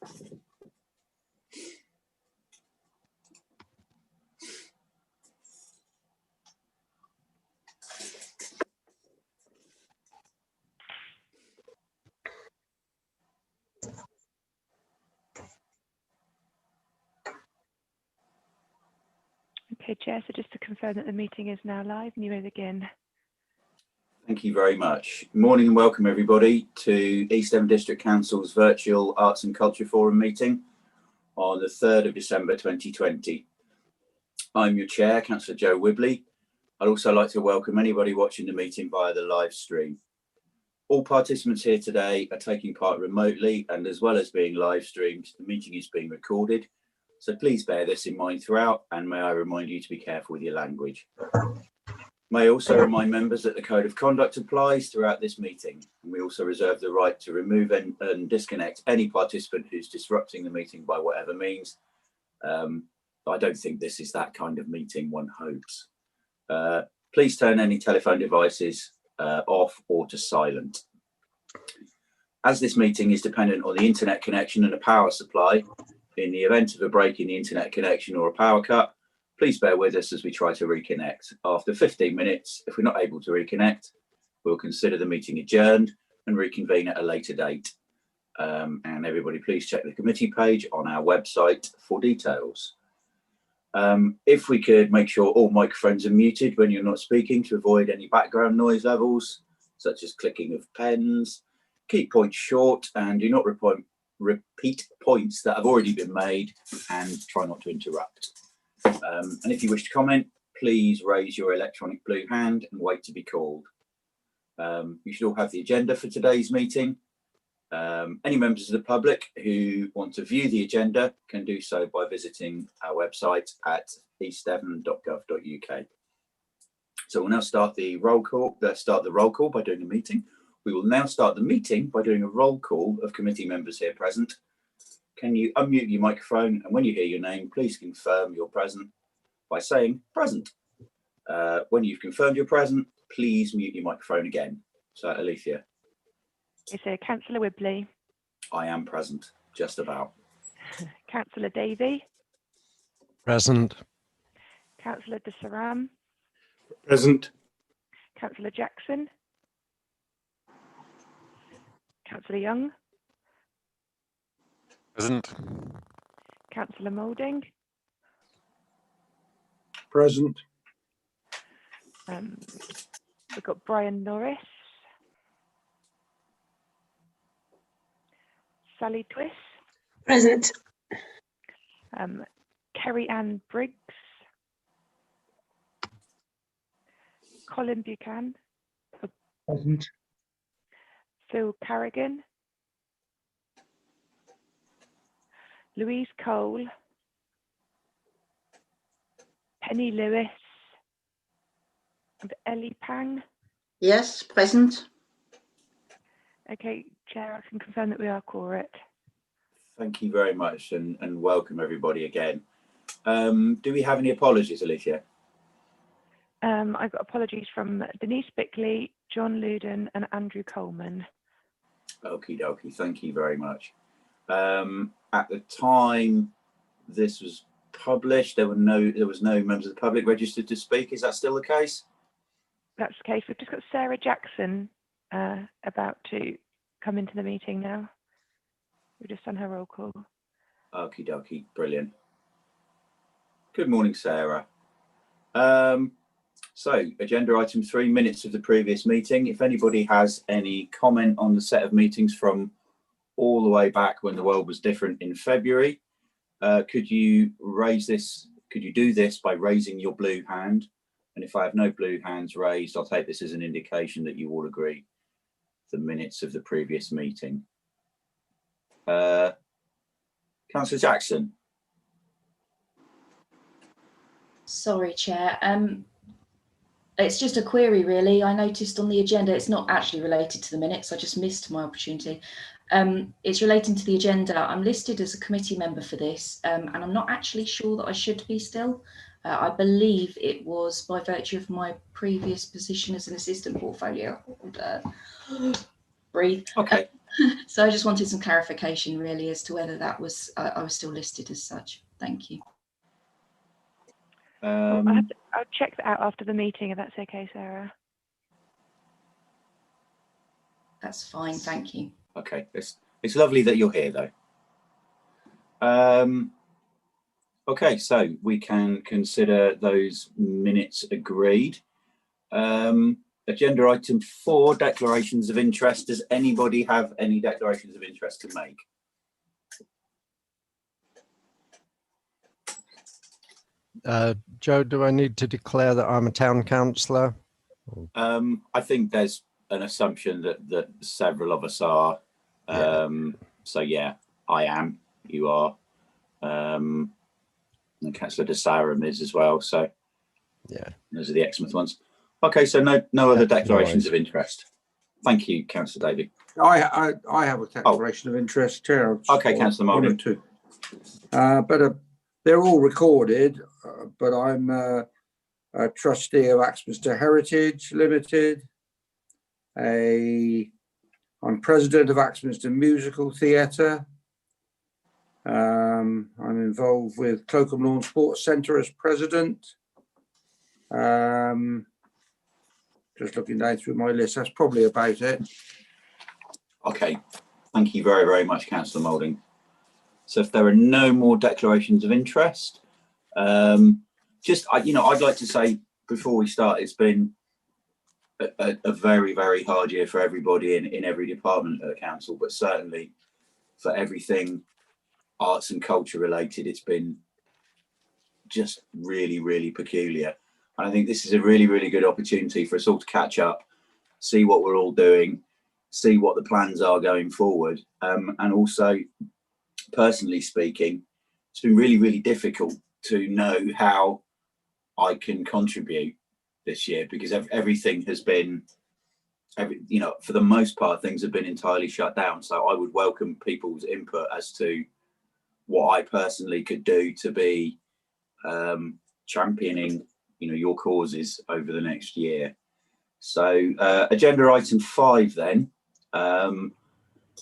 Okay, Chair, so just to confirm that the meeting is now live and you may begin. Thank you very much. Good morning and welcome everybody to East Devon District Council's virtual Arts and Culture Forum meeting on the 3rd of December 2020. I'm your chair, Councillor Joe Wibley. I'd also like to welcome anybody watching the meeting via the live stream. All participants here today are taking part remotely, and as well as being live streamed, the meeting is being recorded. So please bear this in mind throughout, and may I remind you to be careful with your language. May I also remind members that the Code of Conduct applies throughout this meeting. And we also reserve the right to remove and disconnect any participant who's disrupting the meeting by whatever means. I don't think this is that kind of meeting, one hopes. Please turn any telephone devices off or to silent. As this meeting is dependent on the internet connection and a power supply, in the event of a break in the internet connection or a power cut, please bear with us as we try to reconnect. After 15 minutes, if we're not able to reconnect, we'll consider the meeting adjourned and reconvene at a later date. And everybody please check the committee page on our website for details. If we could make sure all microphones are muted when you're not speaking to avoid any background noise levels, such as clicking of pens. Keep points short and do not repeat points that have already been made, and try not to interrupt. And if you wish to comment, please raise your electronic blue hand and wait to be called. You should all have the agenda for today's meeting. Any members of the public who want to view the agenda can do so by visiting our website at eastdevon.gov.uk. So we'll now start the roll call. Let's start the roll call by doing a meeting. We will now start the meeting by doing a roll call of committee members here present. Can you unmute your microphone, and when you hear your name, please confirm you're present by saying present. When you've confirmed you're present, please mute your microphone again. So Alethea. Is there Councillor Wibley? I am present, just about. Councillor Davies? Present. Councillor de Saram? Present. Councillor Jackson? Councillor Young? Present. Councillor Moulding? Present. We've got Brian Norris. Sally Twist. Present. Kerry Ann Briggs. Colin Buchan. Present. Phil Carrigan. Louise Cole. Penny Lewis. And Ellie Pang. Yes, present. Okay, Chair, I can confirm that we are quorate. Thank you very much, and welcome everybody again. Do we have any apologies, Alethea? I've got apologies from Denise Bickley, John Luden and Andrew Coleman. Okie dokie, thank you very much. At the time this was published, there was no members of the public registered to speak. Is that still the case? That's the case. We've just got Sarah Jackson about to come into the meeting now. We've just done her roll call. Okie dokie, brilliant. Good morning, Sarah. So agenda item 3, minutes of the previous meeting. If anybody has any comment on the set of meetings from all the way back when the world was different in February, could you do this by raising your blue hand? And if I have no blue hands raised, I'll take this as an indication that you all agree the minutes of the previous meeting. Councillor Jackson. Sorry, Chair. It's just a query, really. I noticed on the agenda, it's not actually related to the minutes. I just missed my opportunity. It's relating to the agenda. I'm listed as a committee member for this, and I'm not actually sure that I should be still. I believe it was by virtue of my previous position as an assistant portfolio holder. Breathe. Okay. So I just wanted some clarification really as to whether that was, I was still listed as such. Thank you. I'll check that out after the meeting if that's okay, Sarah. That's fine, thank you. Okay, it's lovely that you're here though. Okay, so we can consider those minutes agreed. Agenda item 4, declarations of interest. Does anybody have any declarations of interest to make? Joe, do I need to declare that I'm a town councillor? I think there's an assumption that several of us are. So yeah, I am. You are. And Councillor Davies is as well. So yeah, those are the Exmouth ones. Okay, so no other declarations of interest. Thank you, Councillor Davies. I have a declaration of interest, Chair. Okay, Councillor Miller. But they're all recorded. But I'm a trustee of Axminster Heritage Limited. I'm president of Axminster Musical Theatre. I'm involved with Cloakham Lawn Sports Centre as president. Just looking down through my list, that's probably about it. Okay, thank you very, very much, Councillor Moulding. So if there are no more declarations of interest, I'd like to say before we start, it's been a very, very hard year for everybody in every department at the council, but certainly for everything arts and culture related, it's been just really, really peculiar. And I think this is a really, really good opportunity for us all to catch up, see what we're all doing, see what the plans are going forward. And also, personally speaking, it's been really, really difficult to know how I can contribute this year, because everything has been, for the most part, things have been entirely shut down. So I would welcome people's input as to what I personally could do to be championing, your causes over the next year. So agenda item 5 then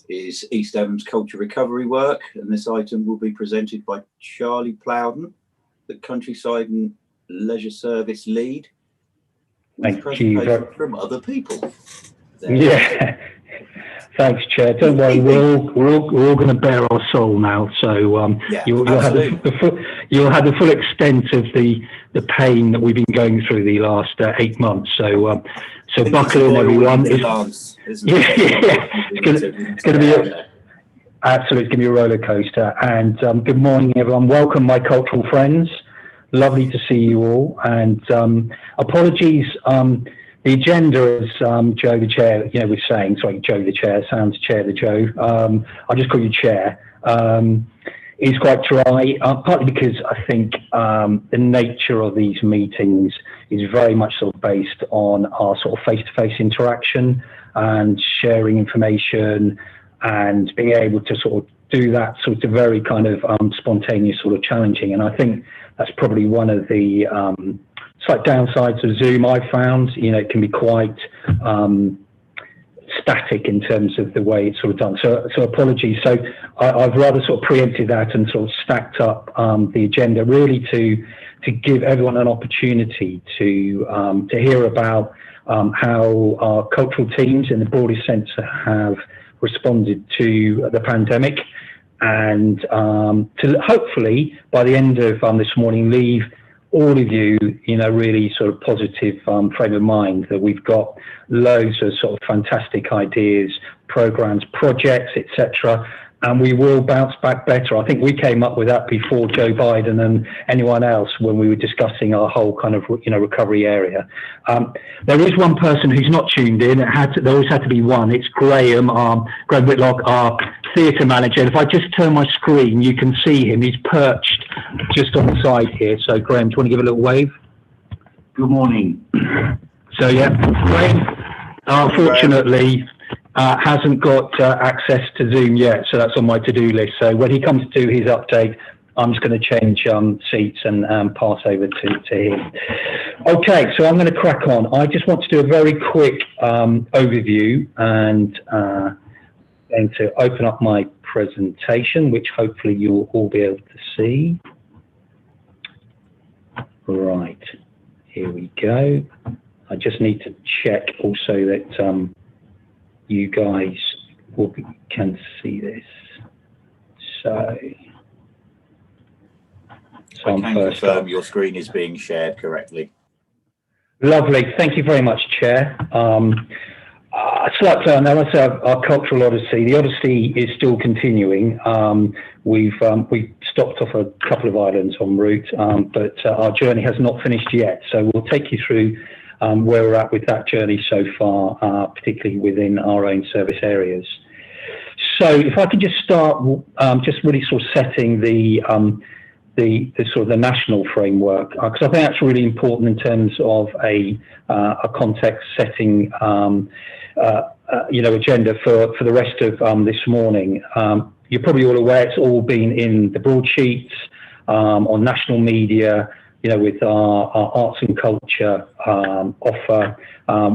is East Devon's culture recovery work, and this item will be presented by Charlie Plowden, the Countryside and Leisure Service lead. Thank you. From other people. Yeah, thanks, Chair. Don't worry, we're all going to bear our soul now. So you'll have the full extent of the pain that we've been going through the last 8 months. So buckle in, everyone. It's going to be absolutely, it's going to be a roller coaster. And good morning, everyone. Welcome, my cultural friends. Lovely to see you all. And apologies. The agenda, as Joe the Chair, was saying, sorry, Joe the Chair, sounds Chair the Joe. I'll just call you Chair. Is quite dry, partly because I think the nature of these meetings is very much sort of based on our sort of face-to-face interaction and sharing information and being able to sort of do that sort of very kind of spontaneous, sort of challenging. And I think that's probably one of the slight downsides of Zoom I've found. It can be quite static in terms of the way it's sort of done. So apologies. So I've rather sort of preempted that and sort of stacked up the agenda really to give everyone an opportunity to hear about how our cultural teams in the broadest sense have responded to the pandemic, and to hopefully by the end of this morning leave all of you really sort of positive frame of mind that we've got loads of sort of fantastic ideas, programs, projects, etc. And we will bounce back better. I think we came up with that before Joe Biden and anyone else when we were discussing our whole kind of recovery area. There is one person who's not tuned in. There always had to be one. It's Graham Whitlock, our theatre manager. And if I just turn my screen, you can see him. He's perched just on the side here. So Graham, do you want to give a little wave? Good morning. So yeah, Graham, unfortunately, hasn't got access to Zoom yet, so that's on my to-do list. So when he comes to his update, I'm just going to change seats and pass over to him. Okay, so I'm going to crack on. I just want to do a very quick overview and going to open up my presentation, which hopefully you'll all be able to see. Right, here we go. I just need to check also that you guys can see this. So I can confirm your screen is being shared correctly. Lovely, thank you very much, Chair. Slight now, let's say our cultural odyssey. The odyssey is still continuing. We've stopped off a couple of islands en route, but our journey has not finished yet. So we'll take you through where we're at with that journey so far, particularly within our own service areas. So if I could just start, just really sort of setting the sort of the national framework, because I think that's really important in terms of a context setting, agenda for the rest of this morning. You're probably all aware it's all been in the broadsheets, on national media, with our arts and culture offer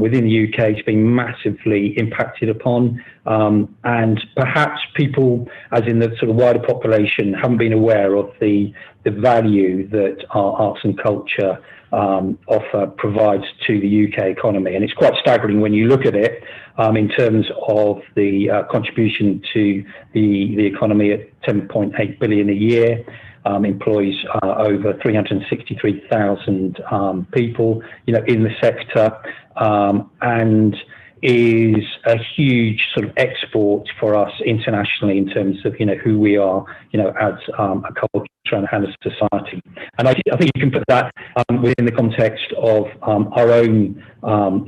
within the UK. It's been massively impacted upon, and perhaps people, as in the sort of wider population, haven't been aware of the value that our arts and culture offer provides to the UK economy. And it's quite staggering when you look at it in terms of the contribution to the economy at 10.8 billion a year. Employs over 363,000 people, in the sector, and is a huge sort of export for us internationally in terms of who we are, as a culture and a society. And I think you can put that within the context of our own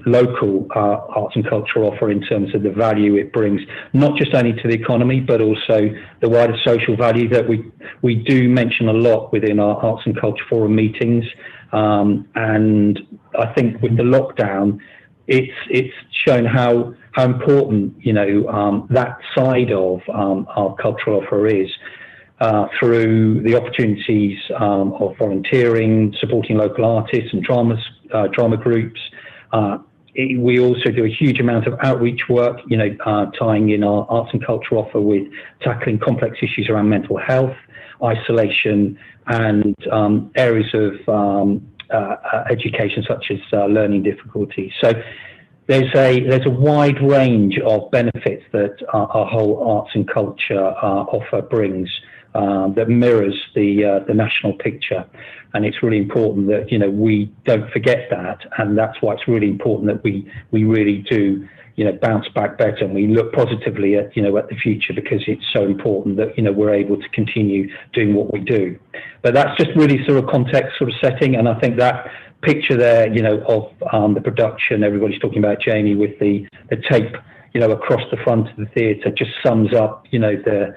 local arts and culture offer in terms of the value it brings, not just only to the economy, but also the wider social value that we do mention a lot within our arts and culture forum meetings. And I think with the lockdown, it's shown how important that side of our cultural offer is, through the opportunities of volunteering, supporting local artists and drama groups. We also do a huge amount of outreach work, tying in our arts and culture offer with tackling complex issues around mental health, isolation, and areas of education such as learning difficulties. So there's a wide range of benefits that our whole arts and culture offer brings, that mirrors the national picture. And it's really important that we don't forget that, and that's why it's really important that we really do bounce back better, and we look positively at at the future, because it's so important that we're able to continue doing what we do. But that's just really sort of context sort of setting, and I think that picture there of the production, everybody's talking about Jamie with the tape across the front of the theatre, just sums up the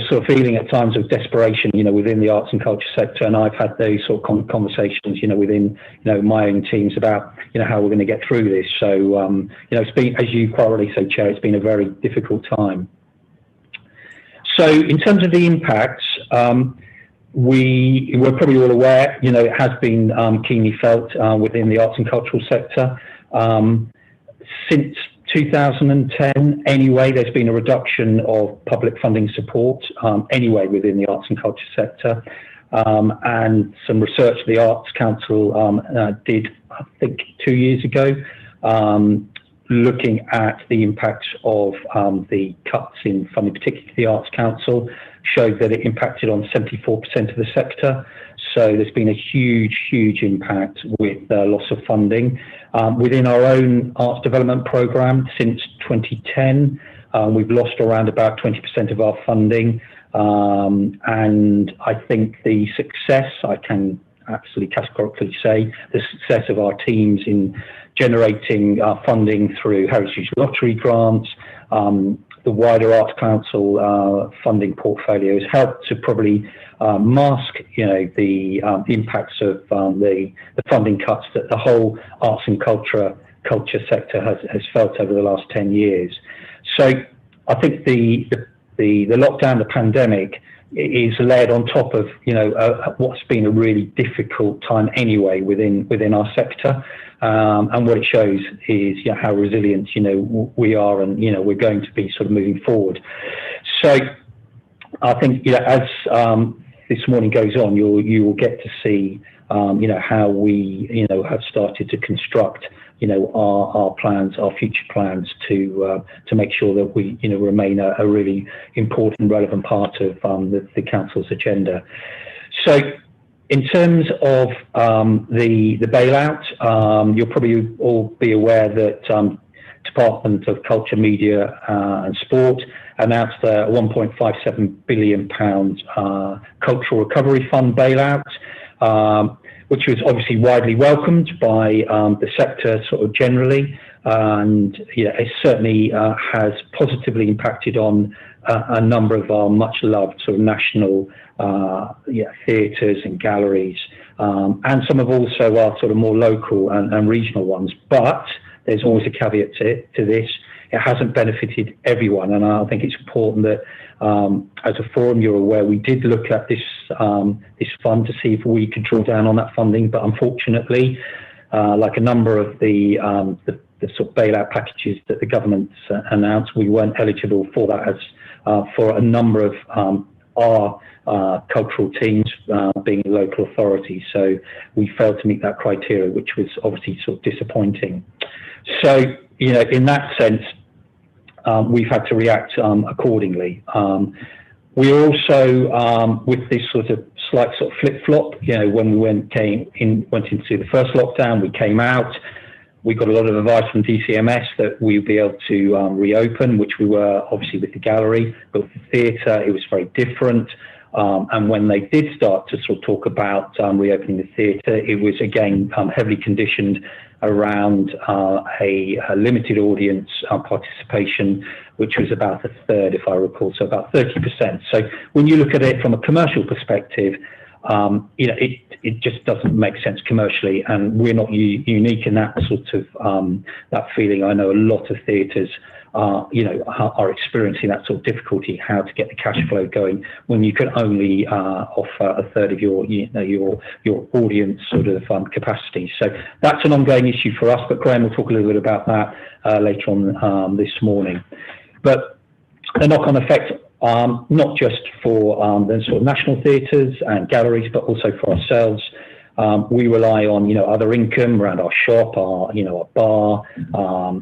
sort of feeling at times of desperation within the arts and culture sector. And I've had those sort of conversations within my own teams about how we're going to get through this. So it's been, as you quite rightly say, Chair, it's been a very difficult time. So in terms of the impacts, we're probably all aware it has been keenly felt within the arts and cultural sector. Since 2010 anyway, there's been a reduction of public funding support anyway within the arts and culture sector, and some research the Arts Council did, I think, 2 years ago, looking at the impacts of the cuts in funding, particularly the Arts Council, showed that it impacted on 74% of the sector. So there's been a huge impact with loss of funding. Within our own arts development programme since 2010, we've lost around about 20% of our funding. And I think the success, I can absolutely categorically say, the success of our teams in generating funding through Heritage Lottery grants, the wider Arts Council funding portfolio has helped to probably mask, the impacts of the funding cuts that the whole arts and culture sector has felt over the last 10 years. So I think the lockdown, the pandemic, is layered on top of, you know, what's been a really difficult time anyway within our sector. And what it shows is, you know, how resilient, you know, we are, and, you know, we're going to be sort of moving forward. So I think, you know, as this morning goes on, you will get to see, you know, how we, you know, have started to construct, you know, our plans, our future plans to make sure that we, you know, remain a really important, relevant part of the council's agenda. So, in terms of the bailout, you'll probably all be aware that Department of Culture, Media and Sport announced a £1.57 billion Cultural Recovery Fund bailout, which was obviously widely welcomed by the sector sort of generally, and, you know, it certainly has positively impacted on a number of our much loved sort of national theatres and galleries, and some of also our sort of more local and regional ones. But there's always a caveat to this. It hasn't benefited everyone, and I think it's important that as a forum, you're aware we did look at this fund to see if we could draw down on that funding, but unfortunately, like a number of the sort of bailout packages that the government announced, we weren't eligible for that, as for a number of our cultural teams being local authorities. So we failed to meet that criteria, which was obviously sort of disappointing. So, you know, in that sense, we've had to react accordingly. We also, with this sort of slight sort of flip-flop, you know, when we went into the first lockdown, we came out, we got a lot of advice from DCMS that we'd be able to reopen, which we were obviously with the gallery, but with the theatre, it was very different. And when they did start to sort of talk about reopening the theatre, it was again heavily conditioned around a limited audience participation, which was about a third, if I recall, so about 30%. So when you look at it from a commercial perspective, you know, it just doesn't make sense commercially, and we're not unique in that sort of that feeling. I know a lot of theatres you know, are experiencing that sort of difficulty, how to get the cash flow going when you can only offer a third of your, you know, your audience sort of capacity. So that's an ongoing issue for us, but Graham will talk a little bit about that later on this morning. But the knock-on effect, not just for the sort of national theatres and galleries, but also for ourselves. We rely on, you know, other income around our shop, our, you know, our bar,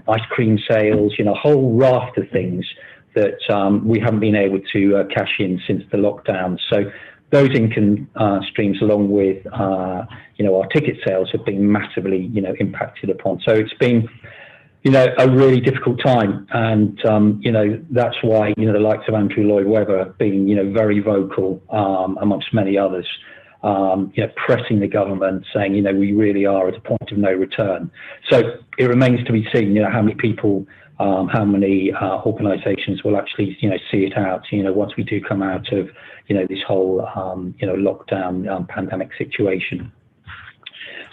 ice cream sales, you know, a whole raft of things that we haven't been able to cash in since the lockdown. So those income streams, along with, you know, our ticket sales, have been massively, you know, impacted upon. So it's been, you know, a really difficult time, and you know, that's why, you know, the likes of Andrew Lloyd Webber have been, you know, very vocal amongst many others. You know, pressing the government, saying, you know, we really are at a point of no return. So it remains to be seen, you know, how many people, how many organisations will actually, you know, see it out, you know, once we do come out of, you know, this whole, you know, lockdown pandemic situation.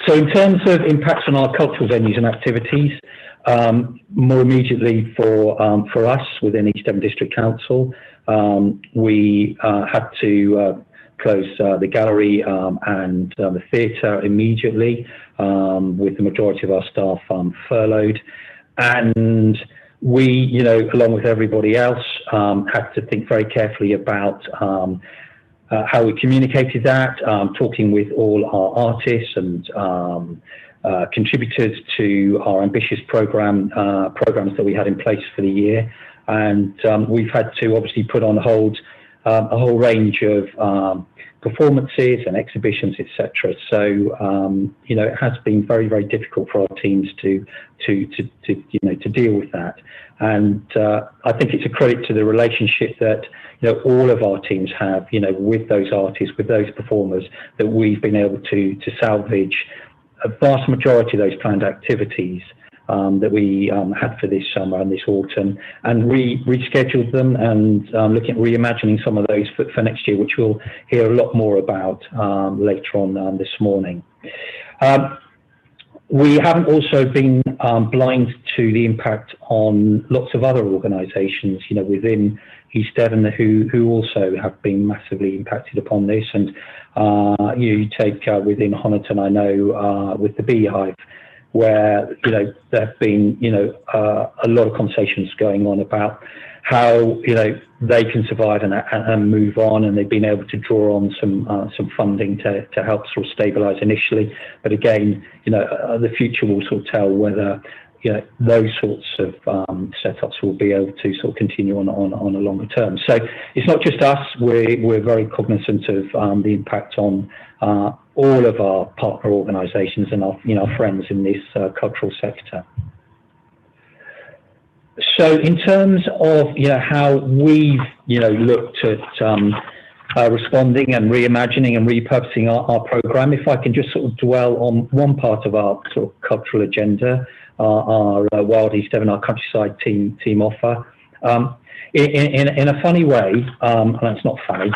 So in terms of impacts on our cultural venues and activities, more immediately for us within East Devon District Council, we had to close the gallery and the theatre immediately, with the majority of our staff furloughed. And we, you know, along with everybody else, had to think very carefully about how we communicated that, talking with all our artists and contributors to our ambitious programs that we had in place for the year. And we've had to obviously put on hold a whole range of performances and exhibitions, etc. So you know, it has been very, very difficult for our teams to you know, to deal with that. And I think it's a credit to the relationship that, you know, all of our teams have, you know, with those artists, with those performers, that we've been able to salvage a vast majority of those planned activities that we had for this summer and this autumn, and rescheduled them, and looking at reimagining some of those for next year, which we'll hear a lot more about later on this morning. We haven't also been blind to the impact on lots of other organisations, you know, within East Devon who also have been massively impacted upon this. And you take within Honiton, I know, with the beehive, where there have been a lot of conversations going on about how they can survive and move on, and they've been able to draw on some funding to help sort of stabilise initially. But again, the future will sort of tell whether those sorts of setups will be able to sort of continue on a longer term. So it's not just us. We're very cognizant of the impact on all of our partner organisations and our friends in this cultural sector. So in terms of how we've looked at responding and reimagining and repurposing our programme, if I can just sort of dwell on one part of our sort of cultural agenda, our Wild East Devon, our countryside team offer. In a funny way, and it's not funny,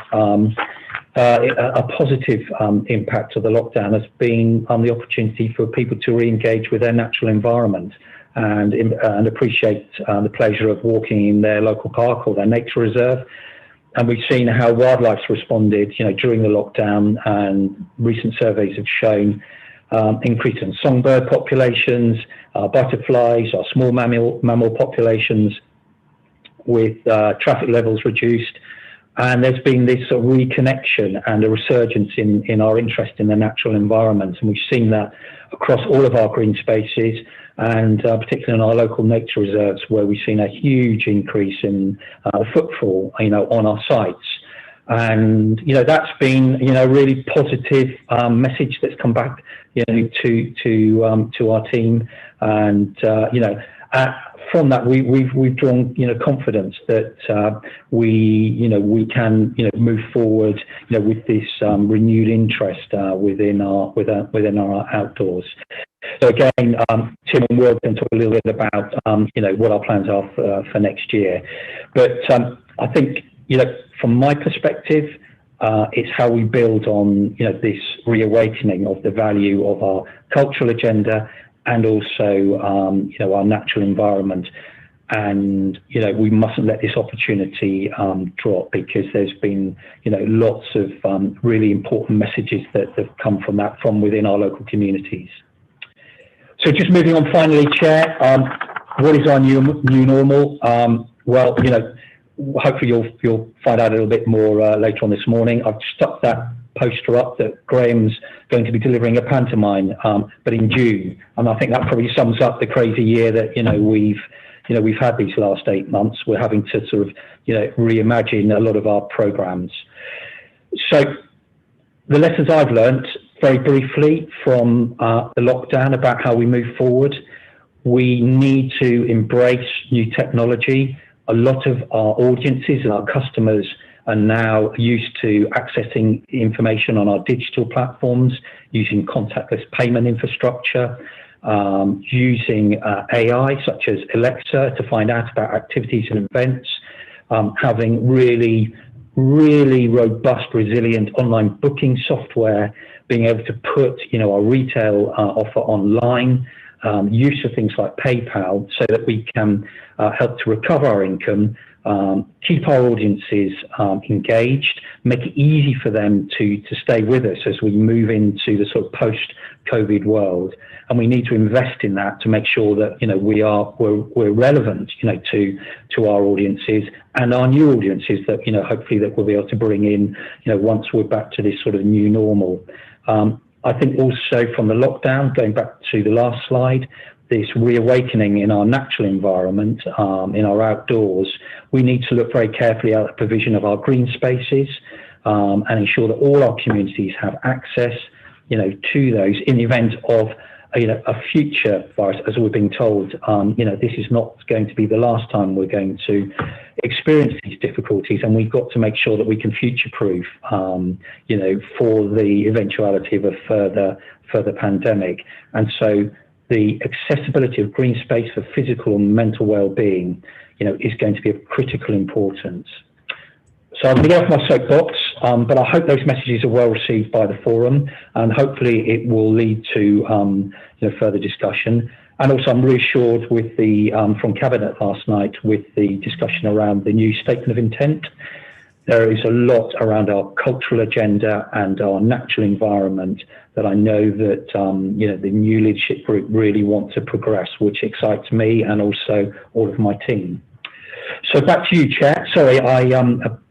a positive impact of the lockdown has been the opportunity for people to re-engage with their natural environment and appreciate the pleasure of walking in their local park or their nature reserve. And we've seen how wildlife's responded, during the lockdown, and recent surveys have shown increase in songbird populations, butterflies, our small mammal populations, with traffic levels reduced. And there's been this sort of reconnection and a resurgence in our interest in the natural environment. And we've seen that across all of our green spaces, and particularly in our local nature reserves, where we've seen a huge increase in footfall, on our sites. And that's been a really positive message that's come back to our team. And from that we've drawn confidence that we can move forward with this renewed interest within our outdoors. So again, Tim and Will can talk a little bit about what our plans are for next year. But I think from my perspective, it's how we build on this reawakening of the value of our cultural agenda and also our natural environment. And we mustn't let this opportunity drop, because there's been lots of really important messages that have come from that from within our local communities. So just moving on finally, Chair, what is our new normal? Well, hopefully you'll find out a little bit more later on this morning. I've stuck that poster up that Graham's going to be delivering a pantomime, but in June. And I think that probably sums up the crazy year that we've had these last 8 months. We're having to sort of reimagine a lot of our programs. So the lessons I've learned very briefly from the lockdown about how we move forward: we need to embrace new technology. A lot of our audiences and our customers are now used to accessing information on our digital platforms, using contactless payment infrastructure, using AI such as Alexa to find out about activities and events, having really robust, resilient online booking software, being able to put our retail offer online, use of things like PayPal, so that we can help to recover our income, keep our audiences engaged, make it easy for them to stay with us as we move into the sort of post-COVID world. And we need to invest in that to make sure that we're relevant to our audiences and our new audiences that hopefully that we'll be able to bring in once we're back to this sort of new normal. I think also from the lockdown, going back to the last slide, this reawakening in our natural environment, in our outdoors, we need to look very carefully at the provision of our green spaces and ensure that all our communities have access to those in the event of a future virus. As we're being told, this is not going to be the last time we're going to experience these difficulties, and we've got to make sure that we can future-proof, for the eventuality of a further pandemic. And so the accessibility of green space for physical and mental well-being, is going to be of critical importance. So I'm going to get off my soapbox, but I hope those messages are well received by the forum, and hopefully it will lead to further discussion. And also I'm reassured with the, from Cabinet last night with the discussion around the new statement of intent. There is a lot around our cultural agenda and our natural environment that I know that the new leadership group really want to progress, which excites me and also all of my team. So back to you, Chair. Sorry, I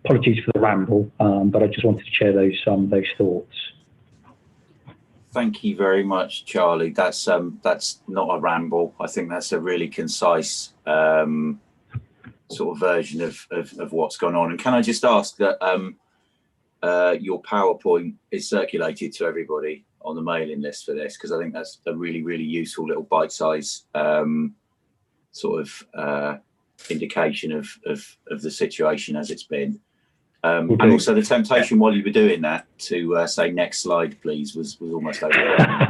apologies for the ramble, but I just wanted to share those thoughts. Thank you very much, Charlie. That's not a ramble. I think that's a really concise sort of version of what's gone on. And can I just ask that your PowerPoint is circulated to everybody on the mailing list for this, because I think that's a really, really useful little bite-size sort of indication of the situation as it's been. And also the temptation while you were doing that to say next slide, please, was almost overwhelming.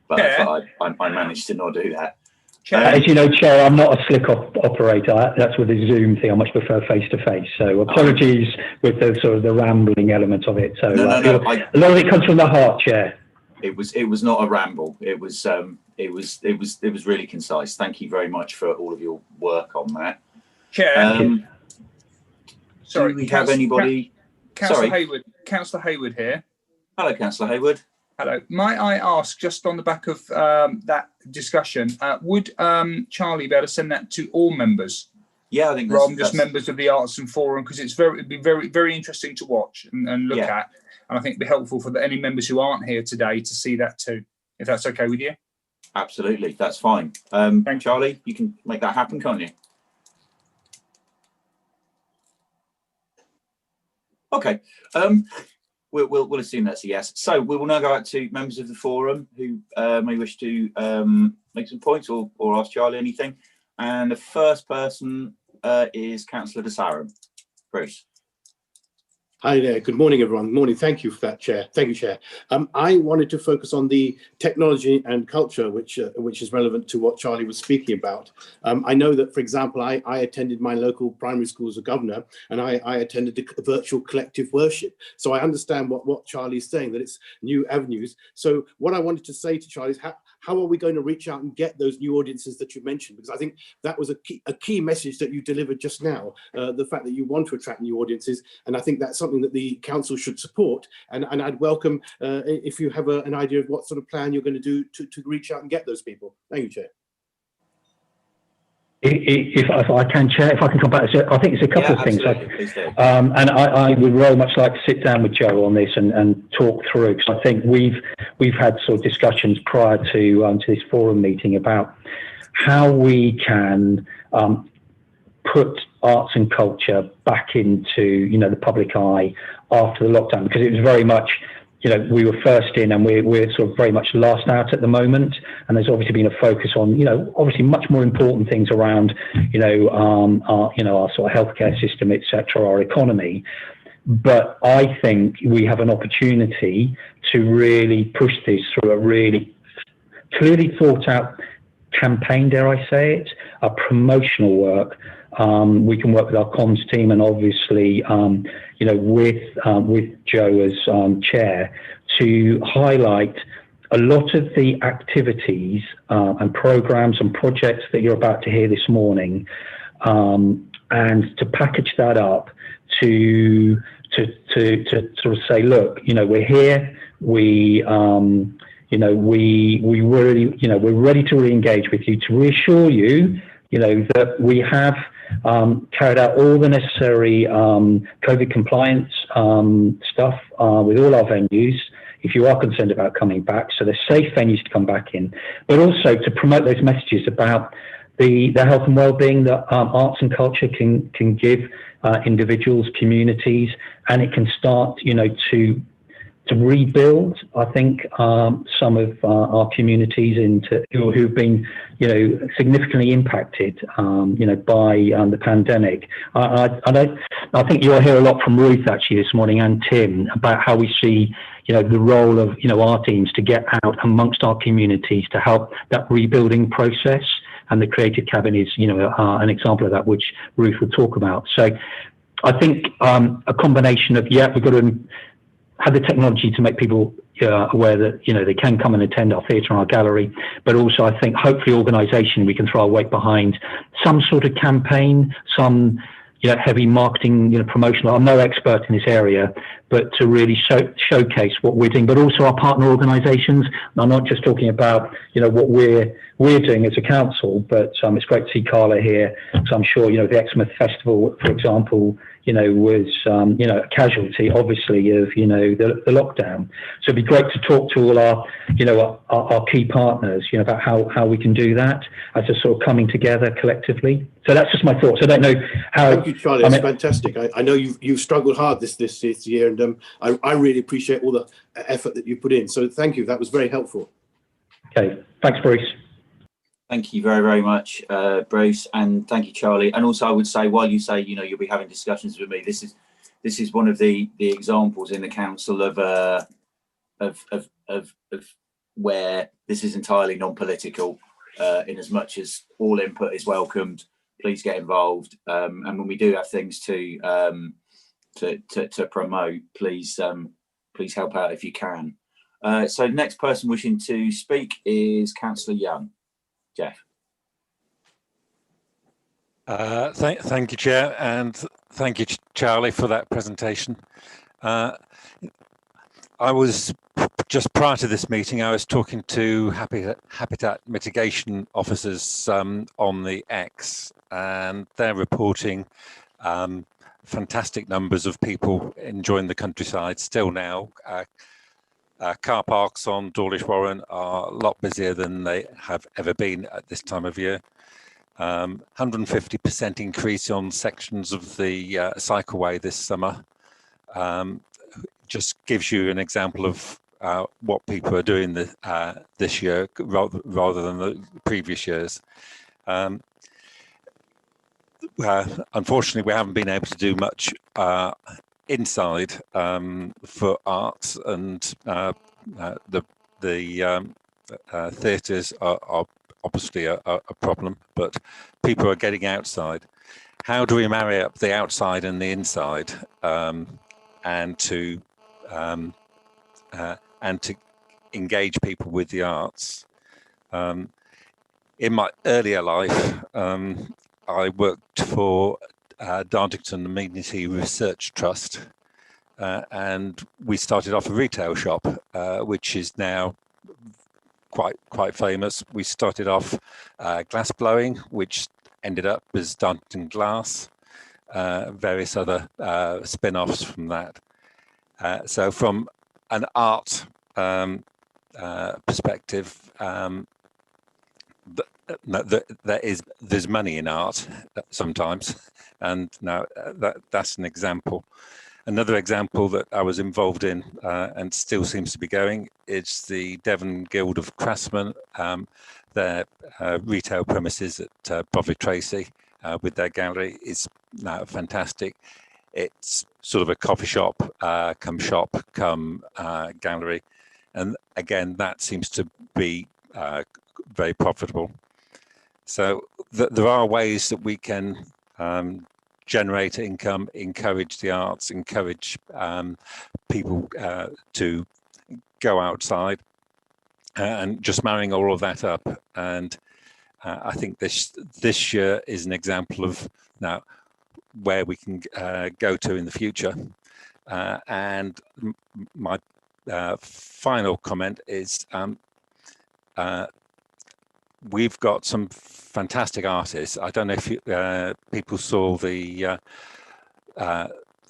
But I managed to not do that. As you know, Chair, I'm not a slick operator. That's with the Zoom thing. I much prefer face-to-face. So apologies with the sort of the rambling element of it. So no, a lot of it comes from the heart, Chair. It was not a ramble. It was really concise. Thank you very much for all of your work on that. Chair. Sorry, do we have anybody? Councillor Hayward. Councillor Hayward here. Hello, Councillor Hayward. Hello. Might I ask, just on the back of that discussion, would Charlie be able to send that to all members? Yeah, I think rather than just members of the Arts and Forum, because it'd be very, very interesting to watch and look at, and I think it'd be helpful for any members who aren't here today to see that too, if that's okay with you. Absolutely, that's fine. Charlie, you can make that happen, can't you? Okay. We'll assume that's a yes. So we will now go out to members of the forum who may wish to make some points or ask Charlie anything. And the first person is Councillor Davies. Bruce. Hi there. Good morning, everyone. Good morning. Thank you for that, Chair. Thank you, Chair. I wanted to focus on the technology and culture, which is relevant to what Charlie was speaking about. I know that, for example, I attended my local primary school as a governor, and I attended the virtual collective worship. So I understand what Charlie's saying, that it's new avenues. So what I wanted to say to Charlie is how are we going to reach out and get those new audiences that you mentioned? Because I think that was a key message that you delivered just now, the fact that you want to attract new audiences. And I think that's something that the council should support. And I'd welcome if you have an idea of what sort of plan you're going to do to reach out and get those people. Thank you, Chair. If I can, Chair, if I can come back, I think it's a couple of things. And I would very much like to sit down with Joe on this and talk through, because I think we've had sort of discussions prior to this forum meeting about how we can put arts and culture back into the public eye after the lockdown, because it was very much we were first in and we're sort of very much last out at the moment, and there's obviously been a focus on obviously much more important things around our sort of healthcare system, etc., our economy. But I think we have an opportunity to really push this through a really clearly thought out campaign, dare I say it, a promotional work. We can work with our comms team and obviously, with Joe as chair, to highlight a lot of the activities and programs and projects that you're about to hear this morning, and to package that up to sort of say, look, we're here, we really, we're ready to re-engage with you, to reassure you, that we have carried out all the necessary COVID compliance stuff with all our venues, if you are concerned about coming back, so they're safe venues to come back in, but also to promote those messages about the health and well-being that arts and culture can give individuals, communities, and it can start, to rebuild, I think, some of our communities who've been, significantly impacted, by the pandemic. I think you'll hear a lot from Ruth actually this morning, and Tim, about how we see, the role of, our teams to get out amongst our communities to help that rebuilding process. And the Creative Cabin is, an example of that, which Ruth will talk about. So I think a combination of, we've got to have the technology to make people, aware that, you know, they can come and attend our theatre and our gallery, but also I think hopefully organisation, we can throw our weight behind some sort of campaign, some, you know, heavy marketing, you know, promotional. I'm no expert in this area, but to really showcase what we're doing, but also our partner organisations. I'm not just talking about, you know, what we're doing as a council, but it's great to see Carla here. So I'm sure, you know, the Exmouth Festival, for example, you know, was, you know, a casualty, obviously, of, you know, the lockdown. So it'd be great to talk to all our, you know, our key partners, you know, about how we can do that as a sort of coming together collectively. So that's just my thoughts. I don't know how. Thank you, Charlie. That's fantastic. I know you've struggled hard this year, and I really appreciate all the effort that you put in. So thank you. That was very helpful. Okay. Thanks, Bruce. Thank you very, very much, Bruce, and thank you, Charlie. And also, I would say, while you say, you know, you'll be having discussions with me, this is one of the examples in the council of where this is entirely non-political, in as much as all input is welcomed. Please get involved, and when we do have things to promote, please help out if you can. So, next person wishing to speak is Councillor Young. Jeff. Thank you, Chair, and thank you, Charlie, for that presentation. I was just prior to this meeting, I was talking to habitat mitigation officers on the X, and they're reporting fantastic numbers of people enjoying the countryside still now. Car parks on Dawlish Warren are a lot busier than they have ever been at this time of year. 150% increase on sections of the cycleway this summer. Just gives you an example of what people are doing this year rather than the previous years. Unfortunately, we haven't been able to do much inside for arts, and the theatres are obviously a problem, but people are getting outside. How do we marry up the outside and the inside, and to engage people with the arts? In my earlier life, I worked for Dartington Amenity Research Trust, and we started off a retail shop, which is now quite famous. We started off glass blowing, which ended up as Dartington Glass, various other spin-offs from that. So from an art perspective, there's money in art sometimes, and now that's an example. Another example that I was involved in and still seems to be going is the Devon Guild of Craftsmen, their retail premises at Bosley Tracy with their gallery is now fantastic. It's sort of a coffee shop, come shop, come gallery, and again that seems to be very profitable. So there are ways that we can generate income, encourage the arts, encourage people to go outside, and just marrying all of that up. And I think this year is an example of now where we can go to in the future. And my final comment is we've got some fantastic artists. I don't know if people saw the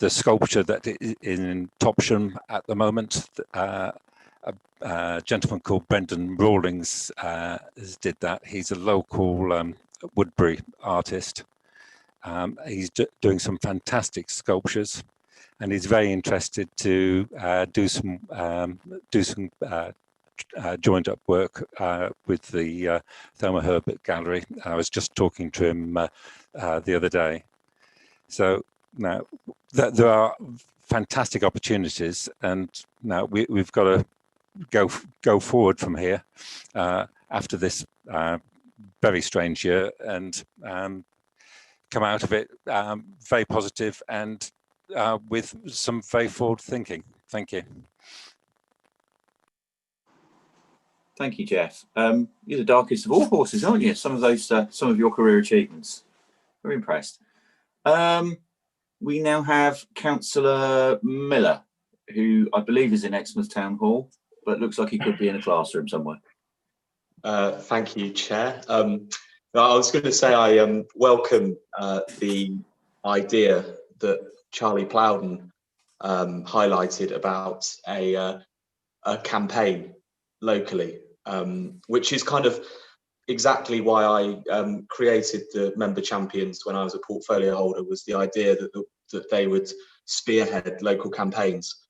sculpture that is in Topsham at the moment. A gentleman called Brendan Rawlings did that. He's a local Woodbury artist. He's doing some fantastic sculptures, and he's very interested to do some joined up work with the Thelma Herbert Gallery. I was just talking to him the other day. So now there are fantastic opportunities, and now we've got to go forward from here after this very strange year, and come out of it very positive and with some very forward thinking. Thank you. Thank you, Jeff. You're the darkest of all horses, aren't you? Some of your career achievements. Very impressed. We now have Councillor Miller, who I believe is in Exmouth Town Hall, but looks like he could be in a classroom somewhere. Thank you, Chair. I was going to say I welcome the idea that Charlie Plowden highlighted about a campaign locally, which is kind of exactly why I created the member champions when I was a portfolio holder, was the idea that they would spearhead local campaigns,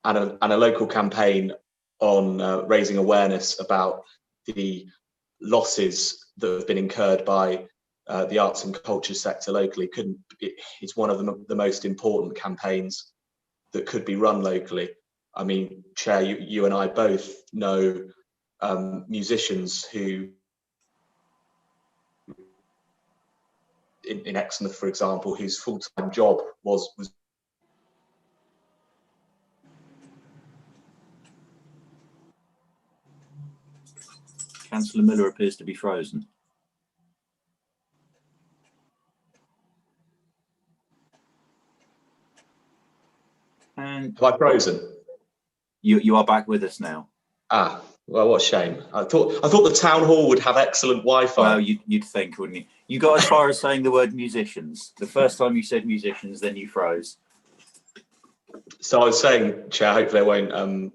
and a local campaign on raising awareness about the losses that have been incurred by the arts and culture sector locally. It's one of the most important campaigns that could be run locally. I mean, Chair, you and I both know musicians who, in Exmouth, for example, whose full-time job was Councillor Miller appears to be frozen. And have I frozen? You are back with us now. Ah, well, what a shame. I thought the town hall would have excellent Wi-Fi. Well, you'd think, wouldn't you? You got as far as saying the word musicians. The first time you said musicians, then you froze. So I was saying, Chair, hopefully I won't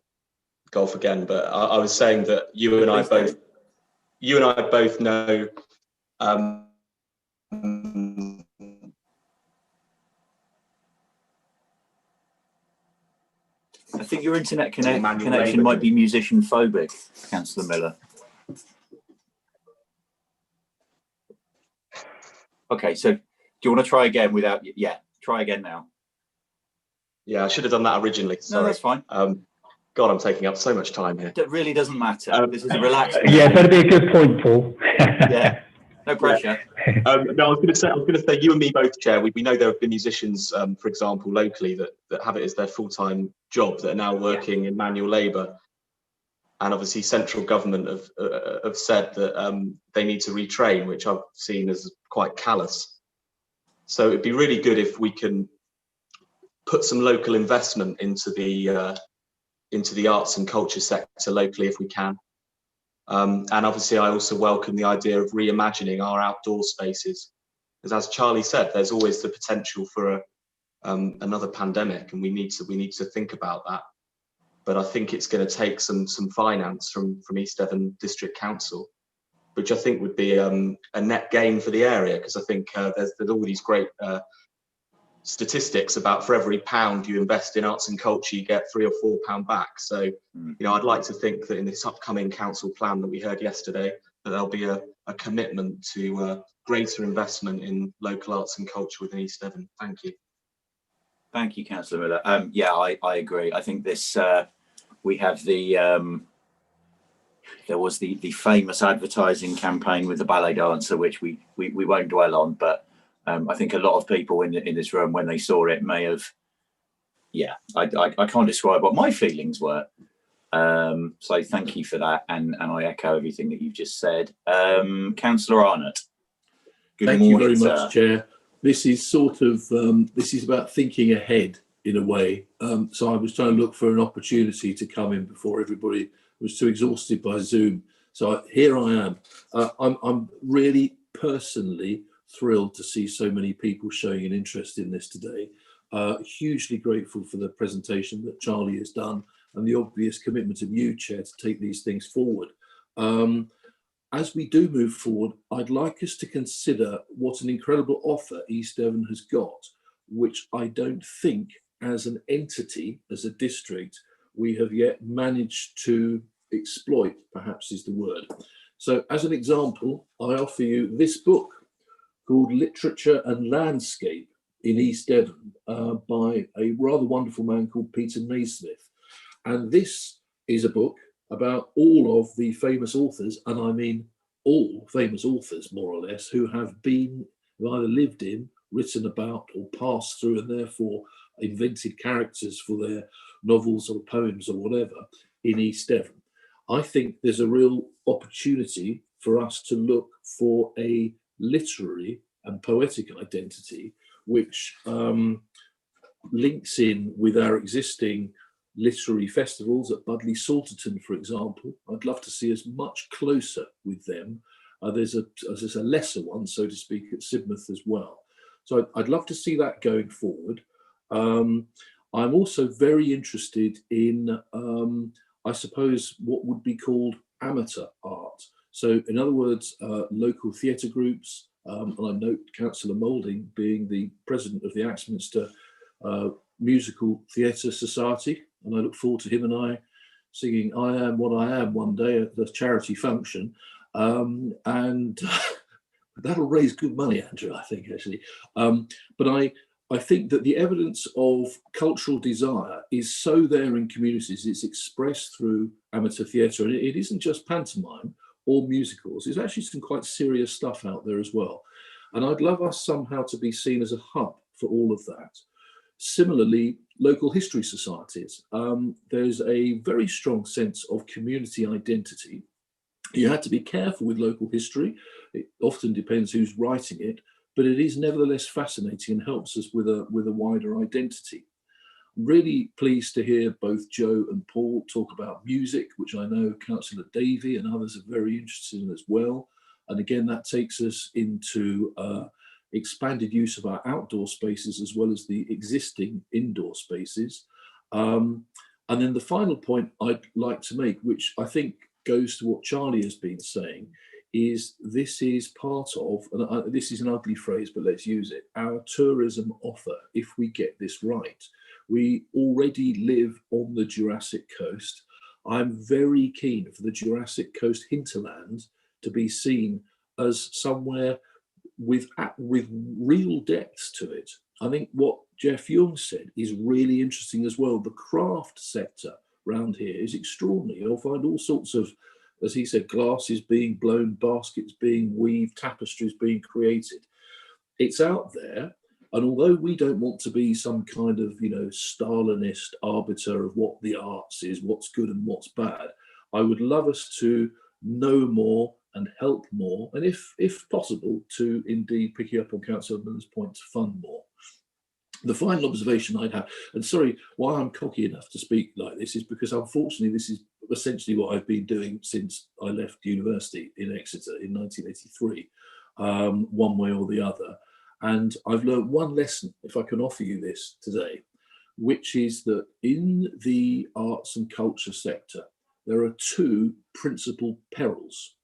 go off again, but I was saying that you and I both know I think your internet connection might be musician-phobic, Councillor Miller. Okay, so do you want to try again without? Yeah, try again now. Yeah, I should have done that originally. Sorry. No, that's fine. God, I'm taking up so much time here. It really doesn't matter. This is a relaxed. Yeah, that'd be a good point, Paul. Yeah, no pressure. No, I was going to say, you and me both, Chair. We know there have been musicians, for example, locally that have it as their full-time job, that are now working in manual labour, and obviously central government have said that they need to retrain, which I've seen as quite callous. So it'd be really good if we can put some local investment into the arts and culture sector locally if we can. And obviously I also welcome the idea of reimagining our outdoor spaces, because as Charlie said, there's always the potential for another pandemic, and we need to think about that. But I think it's going to take some finance from East Devon District Council, which I think would be a net gain for the area, because I think there's all these great statistics about for every £1 you invest in arts and culture, you get £3 or £4 back. So, you know, I'd like to think that in this upcoming council plan that we heard yesterday, that there'll be a commitment to greater investment in local arts and culture within East Devon. Thank you. Thank you, Councillor Miller. Yeah, I agree. I think this we have the there was the famous advertising campaign with the ballet dancer, which we won't dwell on, but I think a lot of people in this room, when they saw it, may have, yeah, I can't describe what my feelings were. So thank you for that, and I echo everything that you've just said. Councillor Arnott. Thank you very much, Chair. This is sort of this is about thinking ahead in a way. So I was trying to look for an opportunity to come in before everybody was too exhausted by Zoom. So here I am. I'm really personally thrilled to see so many people showing an interest in this today. Hugely grateful for the presentation that Charlie has done and the obvious commitment of you, Chair, to take these things forward. As we do move forward, I'd like us to consider what an incredible offer East Devon has got, which I don't think as an entity, as a district, we have yet managed to exploit, perhaps is the word. So as an example, I offer you this book called Literature and Landscape in East Devon by a rather wonderful man called Peter Naismith. And this is a book about all of the famous authors, and I mean all famous authors, more or less, who have either lived in, written about, or passed through, and therefore invented characters for their novels or poems or whatever in East Devon. I think there's a real opportunity for us to look for a literary and poetic identity which links in with our existing literary festivals at Budleigh Salterton, for example. I'd love to see us much closer with them. There's a lesser one, so to speak, at Sidmouth as well. So I'd love to see that going forward. I'm also very interested in, I suppose, what would be called amateur art. So in other words, local theatre groups, and I note Councillor Moulding being the president of the Axminster Musical Theatre Society, and I look forward to him and I singing I Am What I Am one day at the charity function. And that'll raise good money, Andrew, I think, actually. But I think that the evidence of cultural desire is so there in communities. It's expressed through amateur theatre, and it isn't just pantomime or musicals. There's actually some quite serious stuff out there as well. And I'd love us somehow to be seen as a hub for all of that. Similarly, local history societies. There's a very strong sense of community identity. You have to be careful with local history. It often depends who's writing it, but it is nevertheless fascinating and helps us with a wider identity. I'm really pleased to hear both Joe and Paul talk about music, which I know Councillor Davies and others are very interested in as well. And again, that takes us into expanded use of our outdoor spaces as well as the existing indoor spaces. And then the final point I'd like to make, which I think goes to what Charlie has been saying, is this is part of, and this is an ugly phrase, but let's use it, our tourism offer, if we get this right. We already live on the Jurassic Coast. I'm very keen for the Jurassic Coast hinterland to be seen as somewhere with real depths to it. I think what Jeff Young said is really interesting as well. The craft sector around here is extraordinary. You'll find all sorts of, as he said, glasses being blown, baskets being weaved, tapestries being created. It's out there. And although we don't want to be some kind of, Stalinist arbiter of what the arts is, what's good and what's bad, I would love us to know more and help more, and if possible, to indeed, picking up on Councillor Miller's point, to fund more. The final observation I'd have, and sorry, why I'm cocky enough to speak like this is because unfortunately this is essentially what I've been doing since I left university in Exeter in 1983, one way or the other. And I've learned one lesson, if I can offer you this today, which is that in the arts and culture sector, there are two principal perils.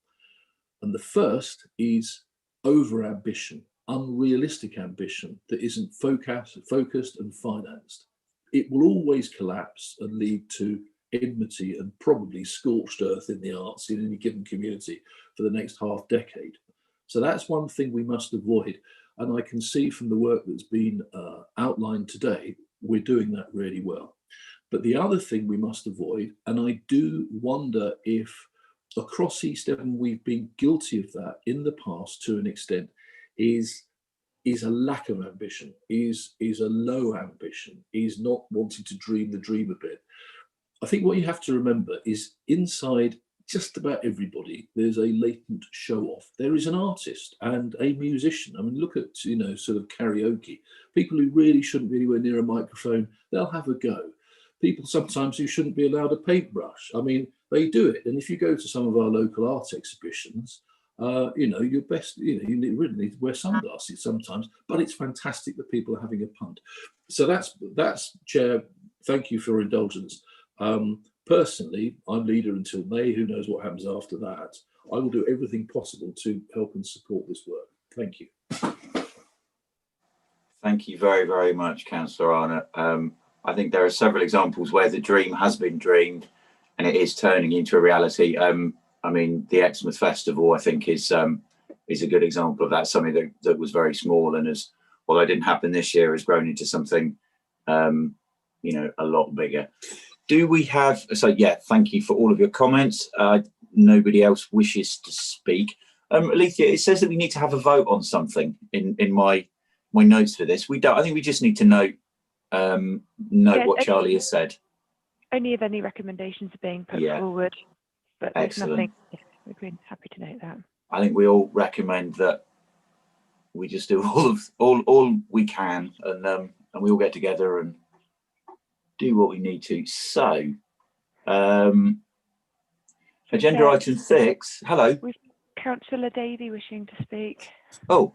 And the first is over-ambition, unrealistic ambition that isn't focused and financed. It will always collapse and lead to enmity and probably scorched earth in the arts in any given community for the next half decade. So that's one thing we must avoid. And I can see from the work that's been outlined today, we're doing that really well. But the other thing we must avoid, and I do wonder if across East Devon we've been guilty of that in the past to an extent, is a lack of ambition, is a low ambition, is not wanting to dream the dream a bit. I think what you have to remember is inside just about everybody, there's a latent show-off. There is an artist and a musician. I mean, look at, sort of karaoke. People who really shouldn't be anywhere near a microphone, they'll have a go. People sometimes who shouldn't be allowed a paintbrush. I mean, they do it. And if you go to some of our local art exhibitions, you're best, you really need to wear sunglasses sometimes, but it's fantastic that people are having a punt. So that's Chair, thank you for your indulgence. Personally, I'm leader until May. Who knows what happens after that? I will do everything possible to help and support this work. Thank you. Thank you very, very much, Councillor Arnott. I think there are several examples where the dream has been dreamed and it is turning into a reality. I mean, the Exmouth Festival, I think, is a good example of that. Something that was very small and has, although it didn't happen this year, has grown into something, a lot bigger. Do we have, so yeah, thank you for all of your comments. Nobody else wishes to speak. Alethea, it says that we need to have a vote on something in my notes for this. We don't, I think we just need to note what Charlie has said. Only if any recommendations are being put forward. but there's Excellent. nothing. Yeah, we've been happy to note that. I think we all recommend that we just do all we can, and we all get together and do what we need to. So, agenda item 6. Hello. With Councillor Davies wishing to speak. Oh,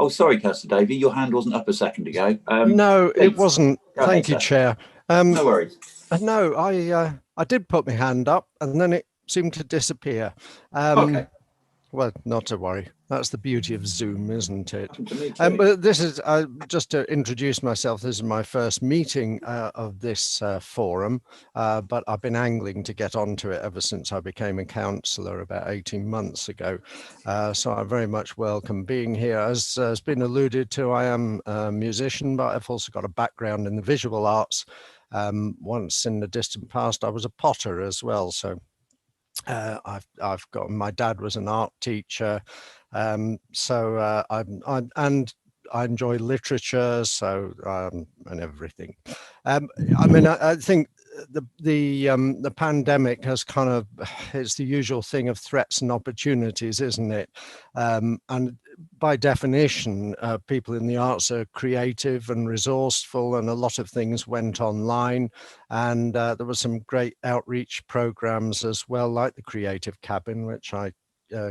sorry, Councillor Davies, your hand wasn't up a second ago. No, please. it wasn't. Go Thank ahead, you, sir. Chair. No worries. No, I did put my hand up and then it seemed to disappear. Okay. Well, not to worry. That's the beauty of Zoom, isn't it? Me too. But this is, just to introduce myself, this is my first meeting of this forum, but I've been angling to get onto it ever since I became a councillor about 18 months ago. So I very much welcome being here. As has been alluded to, I am a musician, but I've also got a background in the visual arts. Once in the distant past, I was a potter as well. So I've got, my dad was an art teacher, so I enjoy literature, so and everything. I mean, I think the pandemic has kind of, it's the usual thing of threats and opportunities, isn't it? And by definition, people in the arts are creative and resourceful, and a lot of things went online. And there were some great outreach programs as well, like the Creative Cabin, which I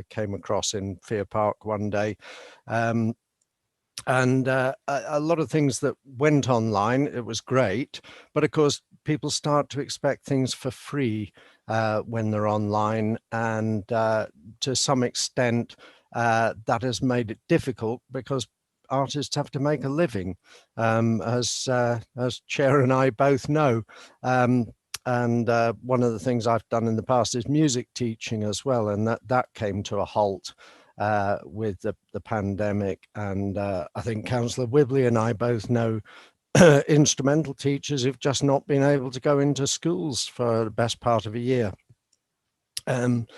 came across in Fear Park one day. And a lot of things that went online. It was great, but of course people start to expect things for free when they're online, and to some extent that has made it difficult because artists have to make a living, as Chair and I both know. And one of the things I've done in the past is music teaching as well, and that came to a halt with the pandemic. And I think Councillor Wibley and I both know instrumental teachers who've just not been able to go into schools for the best part of a year. And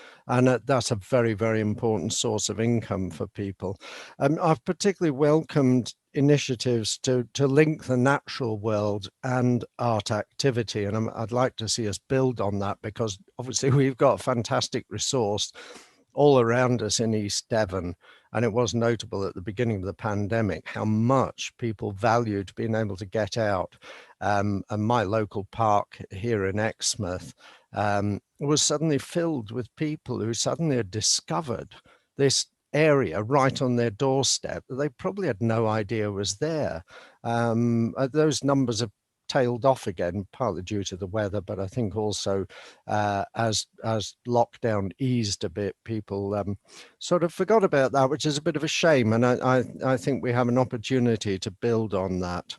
that's a very, very important source of income for people. I've particularly welcomed initiatives to link the natural world and art activity, and I'd like to see us build on that, because obviously we've got a fantastic resource all around us in East Devon, and it was notable at the beginning of the pandemic how much people valued being able to get out. And my local park here in Exmouth was suddenly filled with people who suddenly had discovered this area right on their doorstep that they probably had no idea was there. Those numbers have tailed off again, partly due to the weather, but I think also as lockdown eased a bit, people sort of forgot about that, which is a bit of a shame. And I think we have an opportunity to build on that.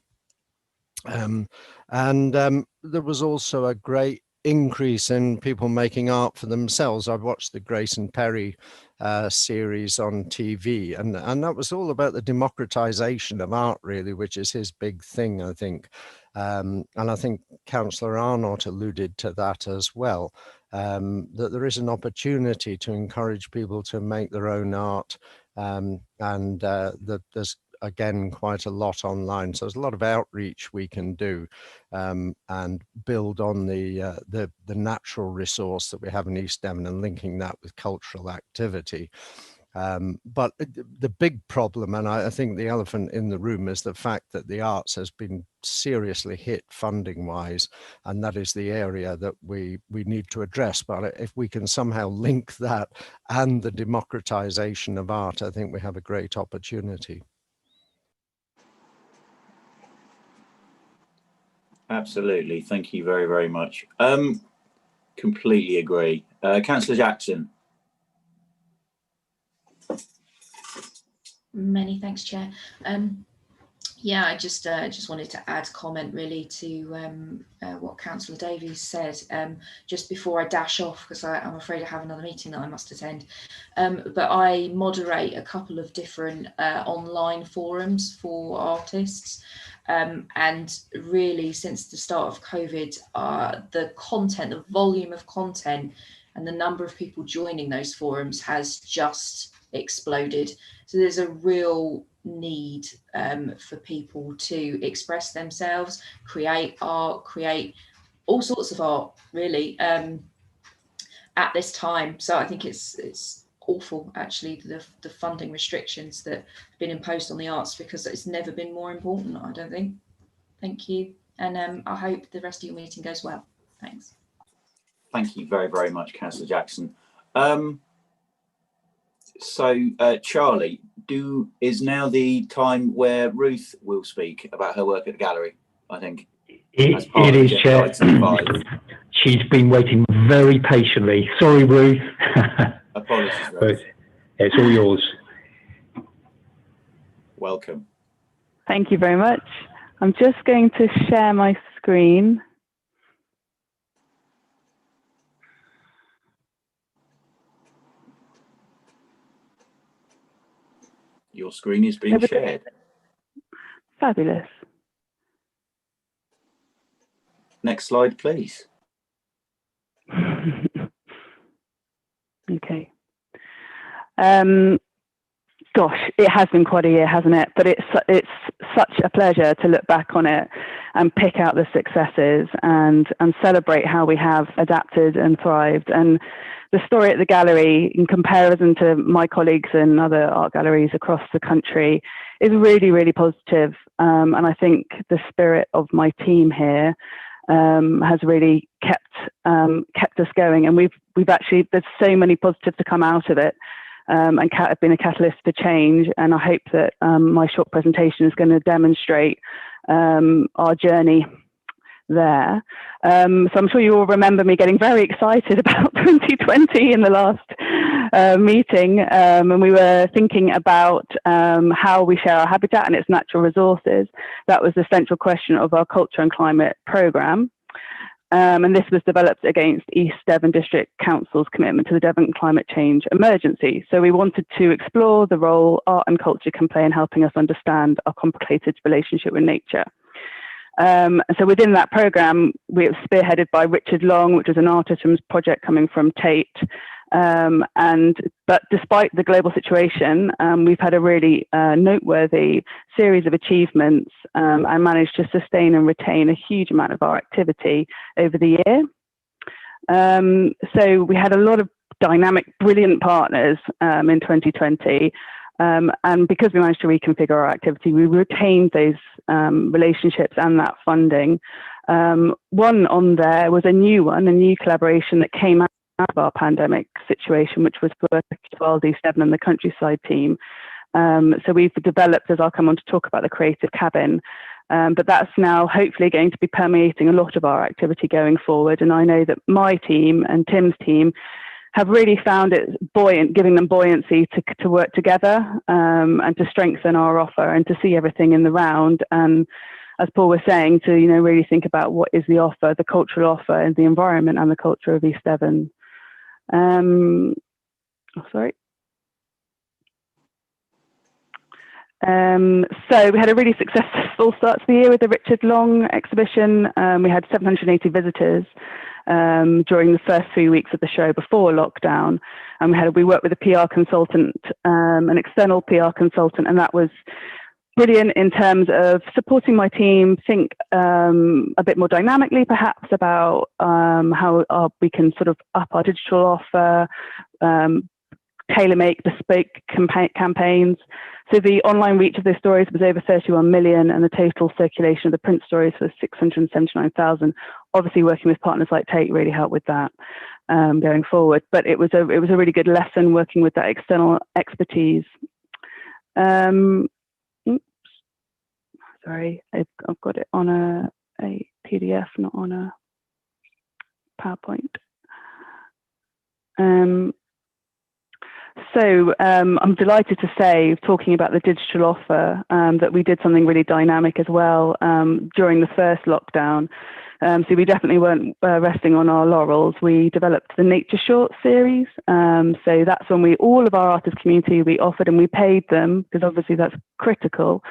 There was also a great increase in people making art for themselves. I've watched the Grayson Perry series on TV, and that was all about the democratization of art, really, which is his big thing, I think. And I think Councillor Arnott alluded to that as well, that there is an opportunity to encourage people to make their own art, and that there's, again, quite a lot online. So there's a lot of outreach we can do, and build on the natural resource that we have in East Devon and linking that with cultural activity. But the big problem, and I think the elephant in the room, is the fact that the arts has been seriously hit funding wise, and that is the area that we need to address. But if we can somehow link that and the democratization of art, I think we have a great opportunity. Absolutely. Thank you very, very much. Completely agree. Councillor Jackson. Many thanks, Chair. Yeah, I just wanted to add comment really to what Councillor Davies said just before I dash off, because I'm afraid I have another meeting that I must attend. But I moderate a couple of different online forums for artists. And really, since the start of COVID, the content, the volume of content and the number of people joining those forums has just exploded. So there's a real need for people to express themselves, create art, create all sorts of art, really. at this time. So I think it's awful, actually, the funding restrictions that have been imposed on the arts, because it's never been more important, I don't think. Thank you. And I hope the rest of your meeting goes well. Thanks. Thank you very, very much, Councillor Jackson. Charlie, is now the time where Ruth will speak about her work at the gallery, I think. It is, Chair. She's been waiting very patiently. Sorry, Ruth. Apologies, Ruth. It's all yours. Welcome. Thank you very much. I'm just going to share my screen. Your screen is being shared. Fabulous. Next slide, please. Okay. Gosh, it has been quite a year, hasn't it? But it's such a pleasure to look back on it and pick out the successes and celebrate how we have adapted and thrived. And the story at the gallery, in comparison to my colleagues in other art galleries across the country, is really, really positive. And I think the spirit of my team here has really kept us going. And we've actually, there's so many positives to come out of it. And have been a catalyst for change, and I hope that my short presentation is going to demonstrate our journey there. So I'm sure you all remember me getting very excited about 2020 in the last meeting, and we were thinking about how we share our habitat and its natural resources. That was the central question of our culture and climate programme. And this was developed against East Devon District Council's commitment to the Devon climate change emergency. So we wanted to explore the role art and culture can play in helping us understand our complicated relationship with nature. So within that programme, we were spearheaded by Richard Long, which was an artisan's project coming from Tate. But despite the global situation, we've had a really noteworthy series of achievements and managed to sustain and retain a huge amount of our activity over the year. So we had a lot of dynamic, brilliant partners in 2020. And because we managed to reconfigure our activity, we retained those relationships and that funding. One on there was a new collaboration that came out of our pandemic situation, which was working with East Devon and the Countryside team. So we've developed, as I'll come on to talk about, the Creative Cabin, but that's now hopefully going to be permeating a lot of our activity going forward. And I know that my team and Tim's team have really found it buoyant, giving them buoyancy to work together and to strengthen our offer and to see everything in the round. And as Paul was saying, to really think about what is the offer, the cultural offer, and the environment and the culture of East Devon. So we had a really successful start to the year with the Richard Long exhibition. We had 780 visitors during the first 3 weeks of the show before lockdown, and we worked with a PR consultant, an external PR consultant, and that was brilliant in terms of supporting my team think a bit more dynamically, perhaps, about how we can sort of up our digital offer, tailor-make bespoke campaigns. So the online reach of those stories was over 31 million, and the total circulation of the print stories was 679,000. Obviously, working with partners like Tate really helped with that going forward. But it was a really good lesson working with that external expertise. Sorry, I've got it on a PDF, not on a PowerPoint. So I'm delighted to say, talking about the digital offer, that we did something really dynamic as well during the first lockdown. So we definitely weren't resting on our laurels. We developed the Nature Short series. So that's when all of our artist community, we offered and we paid them, because obviously that's critical,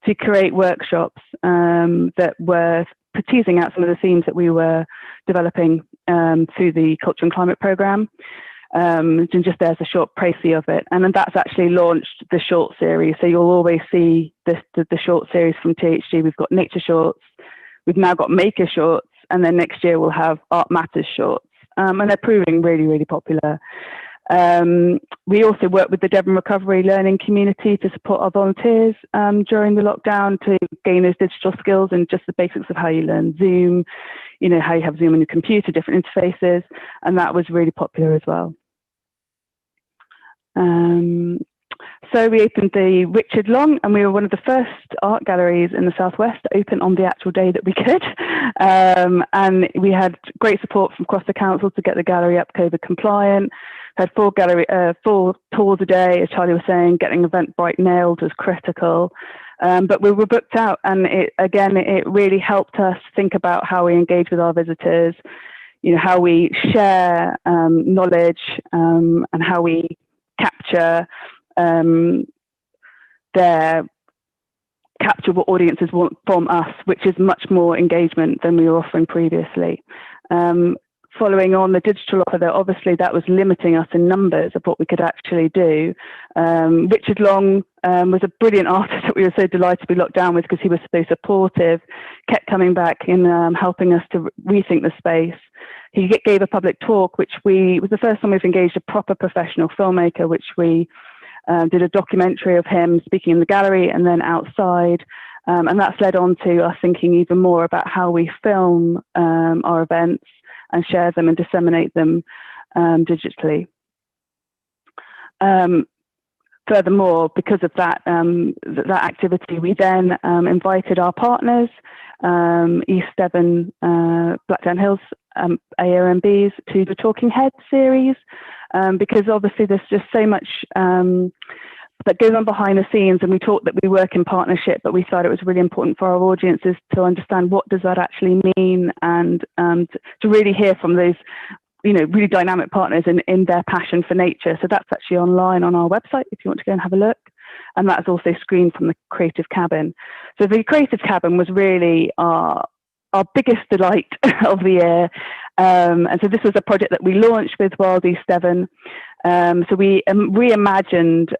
to create workshops that were teasing out some of the themes that we were developing through the Culture and Climate programme. And just there's a short précis of it. And then that's actually launched the short series. So you'll always see the short series from THG. We've got Nature Shorts, we've now got Maker Shorts, and then next year we'll have Art Matters Shorts. and they're proving really, really popular. We also work with the Devon Recovery Learning community to support our volunteers during the lockdown to gain those digital skills and just the basics of how you learn Zoom, you know, how you have Zoom on your computer, different interfaces, and that was really popular as well. So we opened the Richard Long, and we were one of the first art galleries in the Southwest to open on the actual day that we could. And we had great support from across the council to get the gallery up COVID compliant. Had 4 tours a day, as Charlie was saying. Getting Eventbrite nailed was critical. But we were booked out, and it really helped us think about how we engage with our visitors, you know, how we share knowledge, and how we capture what audiences want from us, which is much more engagement than we were offering previously. Following on the digital offer, though, obviously that was limiting us in numbers of what we could actually do. Richard Long was a brilliant artist that we were so delighted to be locked down with because he was so supportive, kept coming back and helping us to rethink the space. He gave a public talk, which was the first time we've engaged a proper professional filmmaker, which we did a documentary of him speaking in the gallery and then outside. And that's led on to us thinking even more about how we film our events and share them and disseminate them digitally. Furthermore, because of that activity, we then invited our partners, East Devon, Blackdown Hills AOMBs, to the Talking Head series, because obviously there's just so much that goes on behind the scenes, and we talked that we work in partnership, but we thought it was really important for our audiences to understand what does that actually mean, and to really hear from those, you know, really dynamic partners in their passion for nature. So that's actually online on our website if you want to go and have a look, and that's also screened from the Creative Cabin. So the Creative Cabin was really our biggest delight of the year, and so this was a project that we launched with Wild East Devon. So we reimagined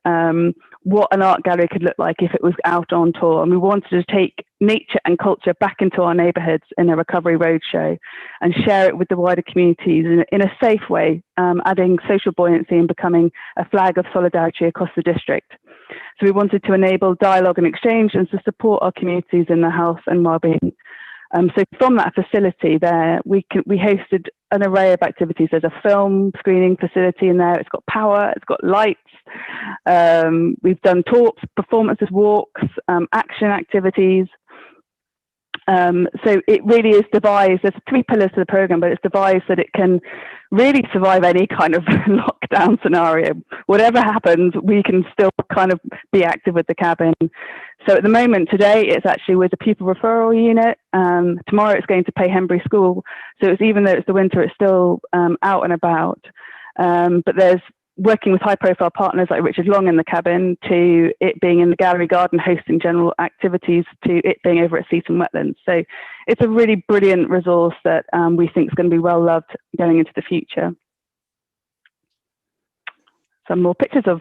what an art gallery could look like if it was out on tour, and we wanted to take nature and culture back into our neighbourhoods in a recovery roadshow and share it with the wider communities in a safe way, adding social buoyancy and becoming a flag of solidarity across the district. So we wanted to enable dialogue and exchange and to support our communities in their health and well-being. So from that facility there, we hosted an array of activities. There's a film screening facility in there. It's got power, it's got lights. We've done talks, performances, walks, action activities. So it really is devised, there's 3 pillars to the programme, but it's devised that it can really survive any kind of lockdown scenario. Whatever happens, we can still kind of be active with the cabin. So at the moment today, it's actually with the pupil referral unit. Tomorrow it's going to Pay Henbury School. So even though it's the winter, it's still out and about. But there's working with high profile partners like Richard Long in the cabin, to it being in the gallery garden hosting general activities, to it being over at Seaton Wetlands. So it's a really brilliant resource that we think is going to be well loved going into the future. Some more pictures of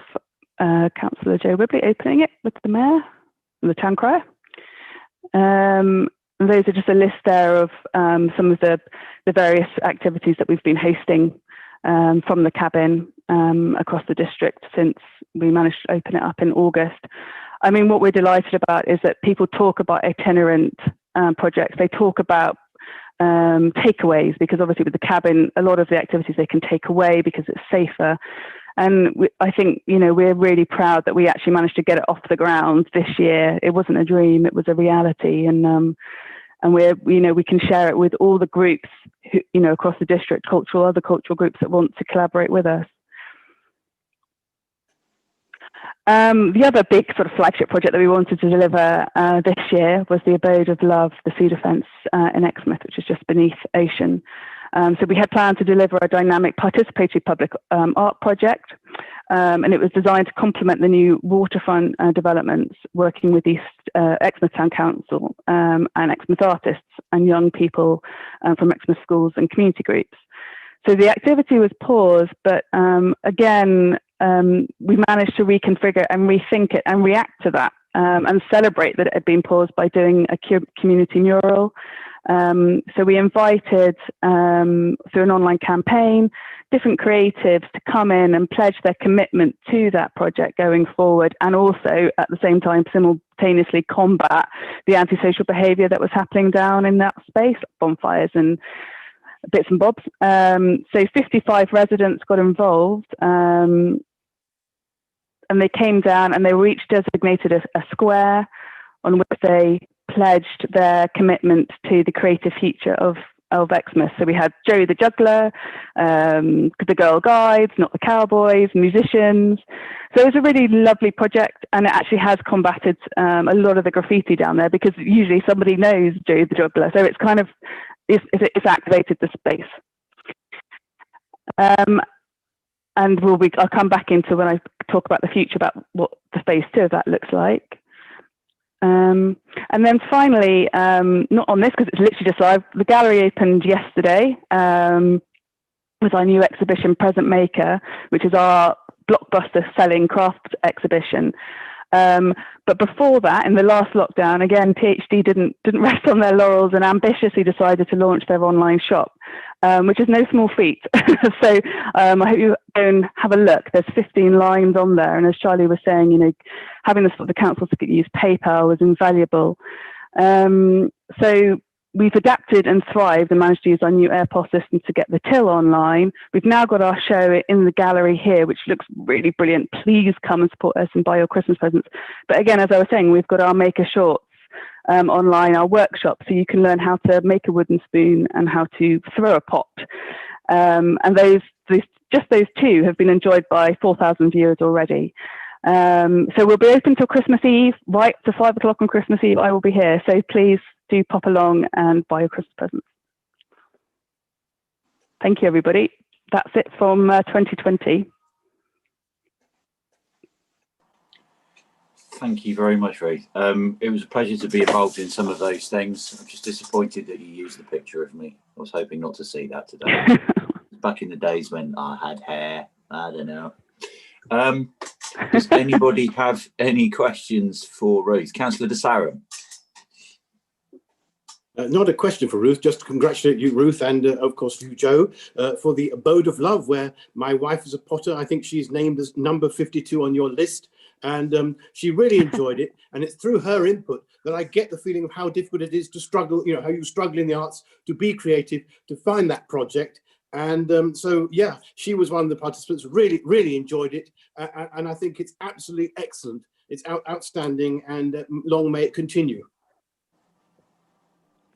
Councillor Joe Wibley opening it with the Mayor and the Town Crier. And those are just a list there of some of the various activities that we've been hosting from the cabin across the district since we managed to open it up in August. I mean, what we're delighted about is that people talk about itinerant projects. They talk about takeaways, because obviously with the cabin, a lot of the activities they can take away because it's safer. And I think, you know, we're really proud that we actually managed to get it off the ground this year. It wasn't a dream, it was a reality. And we're, you know, we can share it with all the groups who, you know, across the district, other cultural groups that want to collaborate with us. The other big sort of flagship project that we wanted to deliver this year was the Abode of Love, the Cedar Fence in Exmouth, which is just beneath Ocean. So we had planned to deliver a dynamic participatory public art project, and it was designed to complement the new waterfront developments, working with East Exmouth Town Council and Exmouth artists and young people from Exmouth schools and community groups. So the activity was paused, but again, we managed to reconfigure and rethink it and react to that and celebrate that it had been paused by doing a community mural So we invited, through an online campaign, different creatives to come in and pledge their commitment to that project going forward, and also at the same time simultaneously combat the antisocial behaviour that was happening down in that space, bonfires and bits and bobs. So 55 residents got involved, and they came down and they were each designated a square on which they pledged their commitment to the creative future of Alvex. So we had Joe the juggler, the Girl Guides, Not the Cowboys, musicians. So it was a really lovely project, and it actually has combated a lot of the graffiti down there, because usually somebody knows Joe the juggler. So it's kind of, it's activated the space. And I'll come back into, when I talk about the future, about what the phase 2 of that looks like. And then finally, not on this because it's literally just live, the gallery opened yesterday with our new exhibition, Present Maker, which is our blockbuster selling craft exhibition. But before that, in the last lockdown, again, PhD didn't rest on their laurels and ambitiously decided to launch their online shop, which is no small feat. So I hope you go and have a look. There's 15 lines on there, and as Charlie was saying, you know, having the council to use PayPal was invaluable. So we've adapted and thrived and managed to use our new AirPods system to get the till online. We've now got our show in the gallery here, which looks really brilliant. Please come and support us and buy your Christmas presents. But again, as I was saying, we've got our Maker Shorts online, our workshop, so you can learn how to make a wooden spoon and how to throw a pot. And just those two have been enjoyed by 4,000 viewers already. So we'll be open till Christmas Eve, right to 5 o'clock on Christmas Eve. I will be here, so please do pop along and buy your Christmas presents. Thank you, everybody. That's it from 2020. Thank you very much, Ruth. It was a pleasure to be involved in some of those things. I'm just disappointed that you used the picture of me. I was hoping not to see that today. Back in the days when I had hair, I don't know. Does anybody have any questions for Ruth? Councillor de Sarum. Not a question for Ruth, just to congratulate you, Ruth, and of course you, Joe, for the Abode of Love, where my wife is a potter. I think she's named as number 52 on your list, and she really enjoyed it. And it's through her input that I get the feeling of how difficult it is to struggle, you know, how you struggle in the arts to be creative, to find that project. And so, yeah, she was one of the participants, really enjoyed it. And I think it's absolutely excellent. It's outstanding, and long may it continue.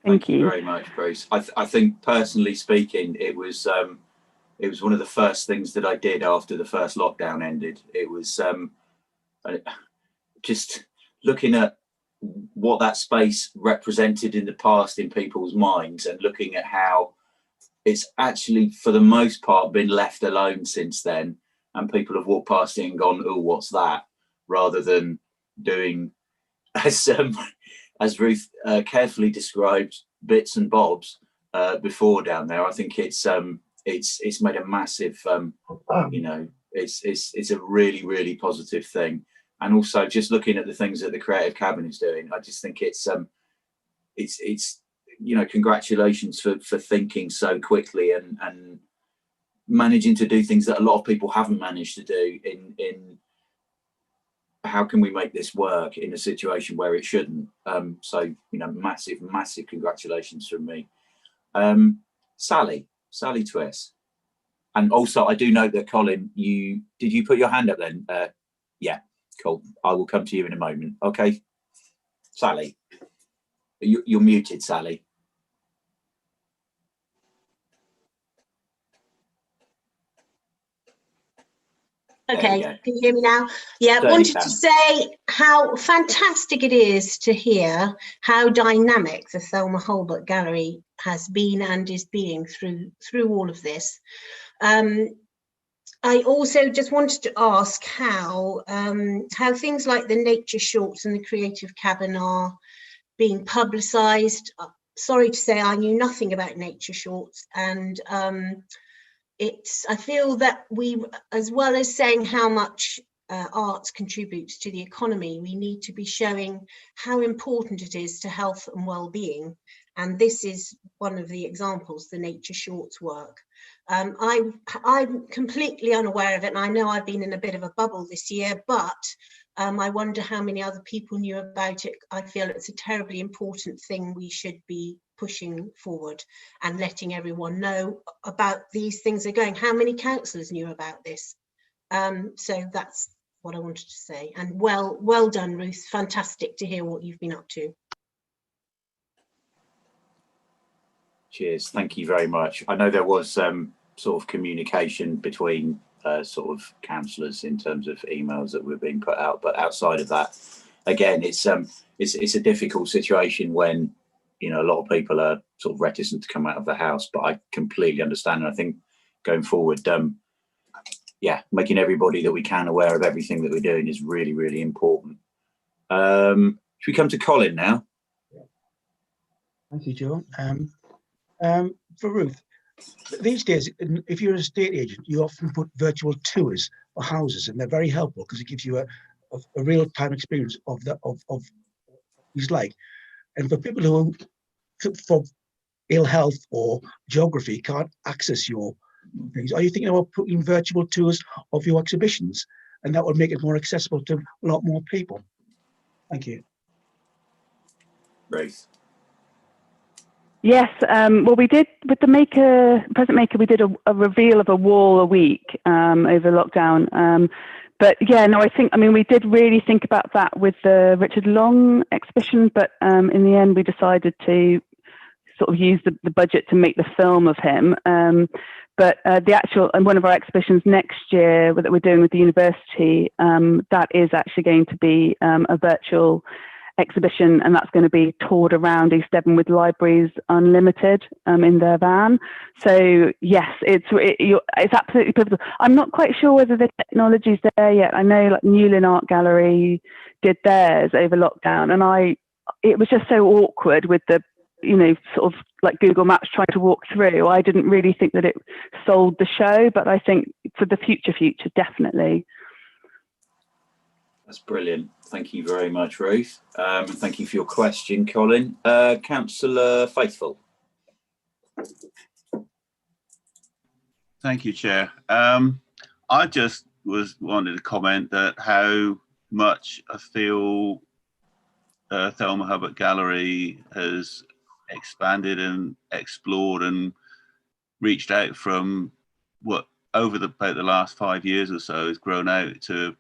Thank you very much, Bruce. I think, personally speaking, it was one of the first things that I did after the first lockdown ended. It was just looking at what that space represented in the past in people's minds, and looking at how it's actually, for the most part, been left alone since then, and people have walked past it and gone, "Oh, what's that?" rather than doing, as Ruth carefully described, bits and bobs before down there. I think it's made a massive, you know, it's a really positive thing. And also just looking at the things that the Creative Cabin is doing, I just think it's you know, congratulations for thinking so quickly and managing to do things that a lot of people haven't managed to do in how can we make this work in a situation where it shouldn't. So, you know, massive congratulations from me. Sally Twiss. And also I do note that, Colin, did you put your hand up then? Yeah, cool. I will come to you in a moment. Okay, Sally, you're muted, Sally. Okay, can you hear me now? Yeah, I wanted to say how fantastic it is to hear how dynamic the Thelma Holbert Gallery has been and is being through all of this. I also just wanted to ask how things like the nature shorts and the Creative Cabin are being publicised. Sorry to say, I knew nothing about nature shorts, and I feel that we, as well as saying how much arts contributes to the economy, we need to be showing how important it is to health and well-being, And this is one of the examples, the nature shorts work. I'm completely unaware of it, and I know I've been in a bit of a bubble this year, but I wonder how many other people knew about it. I feel it's a terribly important thing we should be pushing forward and letting everyone know about these things are going. How many councillors knew about this? So that's what I wanted to say. And well done, Ruth. Fantastic to hear what you've been up to. Cheers. Thank you very much. I know there was sort of communication between sort of councillors in terms of emails that were being put out, but outside of that, again, it's a difficult situation when, you know, a lot of people are sort of reticent to come out of the house, but I completely understand. And I think going forward, yeah, making everybody that we can aware of everything that we're doing is really, really important. Should we come to Colin now? Thank you, Joe. For Ruth, these days, if you're an estate agent, you often put virtual tours for houses, and they're very helpful because it gives you a real-time experience of what he's like. And for people who, for ill health or geography, can't access your things, are you thinking about putting virtual tours of your exhibitions, and that would make it more accessible to a lot more people? Thank you. Ruth. Yes, well, we did with the present maker. We did a reveal of a wall a week over lockdown. But yeah, no, I mean, we did really think about that with the Richard Long exhibition. But in the end, we decided to sort of use the budget to make the film of him. But the actual and one of our exhibitions next year that we're doing with the university, that is actually going to be a virtual exhibition, and that's going to be toured around East Devon with Libraries Unlimited in their van. So yes, it's absolutely pivotal. I'm not quite sure whether the technology's there yet. I know like Newlyn Art Gallery did theirs over lockdown, and it was just so awkward with the, you know, sort of like Google Maps trying to walk through. I didn't really think that it sold the show, but I think for the future, definitely. That's brilliant. Thank you very much, Ruth. And thank you for your question, Colin. Councillor Faithful. Thank you, Chair. I just wanted to comment that how much I feel Thelma Hubbard Gallery has expanded and explored and reached out from what over about the last 5 years or so has grown out to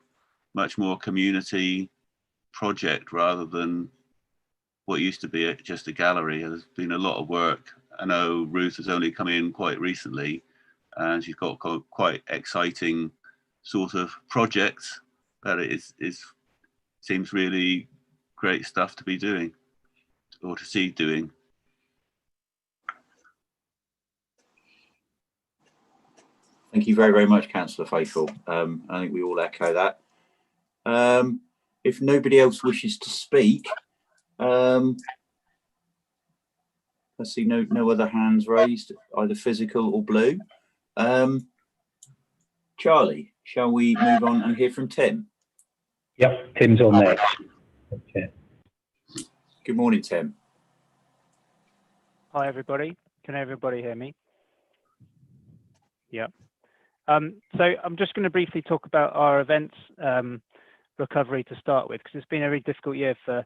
much more community project rather than what used to be just a gallery. There's been a lot of work. I know Ruth has only come in quite recently and she's got quite exciting sort of projects, but it seems really great stuff to be doing or to see doing. Thank you very, very much, Councillor Faithful. I think we all echo that. If nobody else wishes to speak, I see no other hands raised, either physical or blue. Charlie, shall we move on and hear from Tim? Yep, Tim's on next. Okay. Good morning, Tim. Hi, everybody. Can everybody hear me? Yep. So I'm just going to briefly talk about our events recovery to start with, because it's been a really difficult year for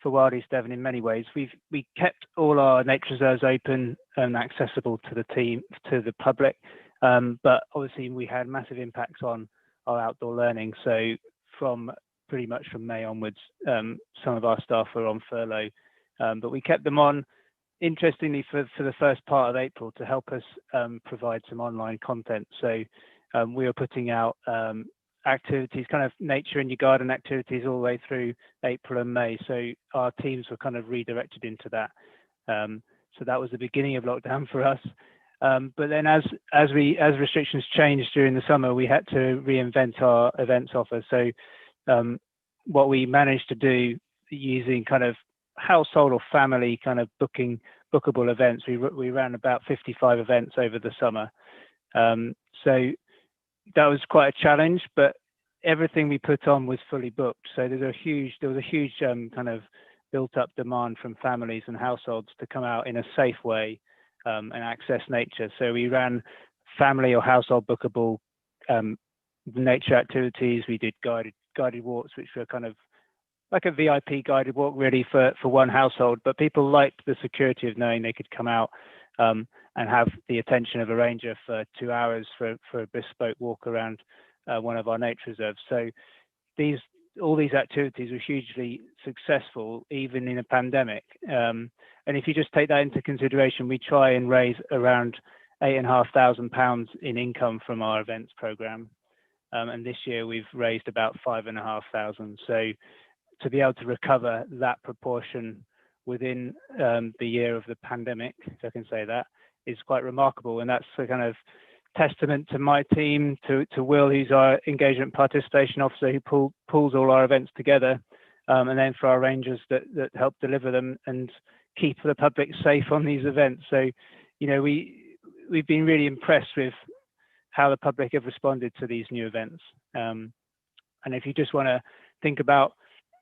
Wild East Devon in many ways. We kept all our nature reserves open and accessible to the public, but obviously we had massive impacts on our outdoor learning. So pretty much from May onwards, some of our staff were on furlough, but we kept them on, interestingly, for the first part of April to help us provide some online content. So we were putting out activities, kind of nature in your garden activities all the way through April and May. So our teams were kind of redirected into that. So that was the beginning of lockdown for us. But then as restrictions changed during the summer, we had to reinvent our events offer. So what we managed to do using kind of household or family kind of bookable events, we ran about 55 events over the summer. So that was quite a challenge, but everything we put on was fully booked. So there was a huge kind of built up demand from families and households to come out in a safe way and access nature. So we ran family or household bookable nature activities. We did guided walks, which were kind of like a VIP guided walk really for one household, but people liked the security of knowing they could come out and have the attention of a ranger for 2 hours for a bespoke walk around one of our nature reserves. So all these activities were hugely successful, even in a pandemic. And if you just take that into consideration, we try and raise around £8,500 in income from our events program. And this year we've raised about 5,500. So to be able to recover that proportion within the year of the pandemic, if I can say that, is quite remarkable. And that's a kind of testament to my team, to Will, who's our engagement participation officer, who pulls all our events together, and then for our rangers that help deliver them and keep the public safe on these events. So, you know, we've been really impressed with how the public have responded to these new events. And if you just want to think about,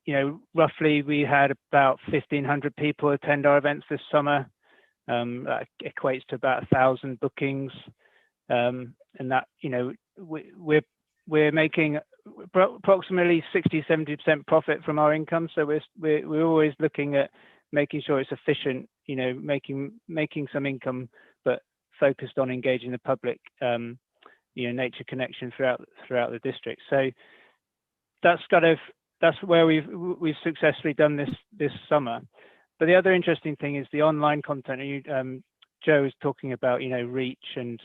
you know, roughly we had about 1,500 people attend our events this summer. That equates to about 1,000 bookings. And that, you know, we're making approximately 60-70% profit from our income. So we're always looking at making sure it's efficient, you know, making some income, but focused on engaging the public, you know, nature connection throughout the district. So that's where we've successfully done this summer. But the other interesting thing is the online content. Joe was talking about, you know, reach and,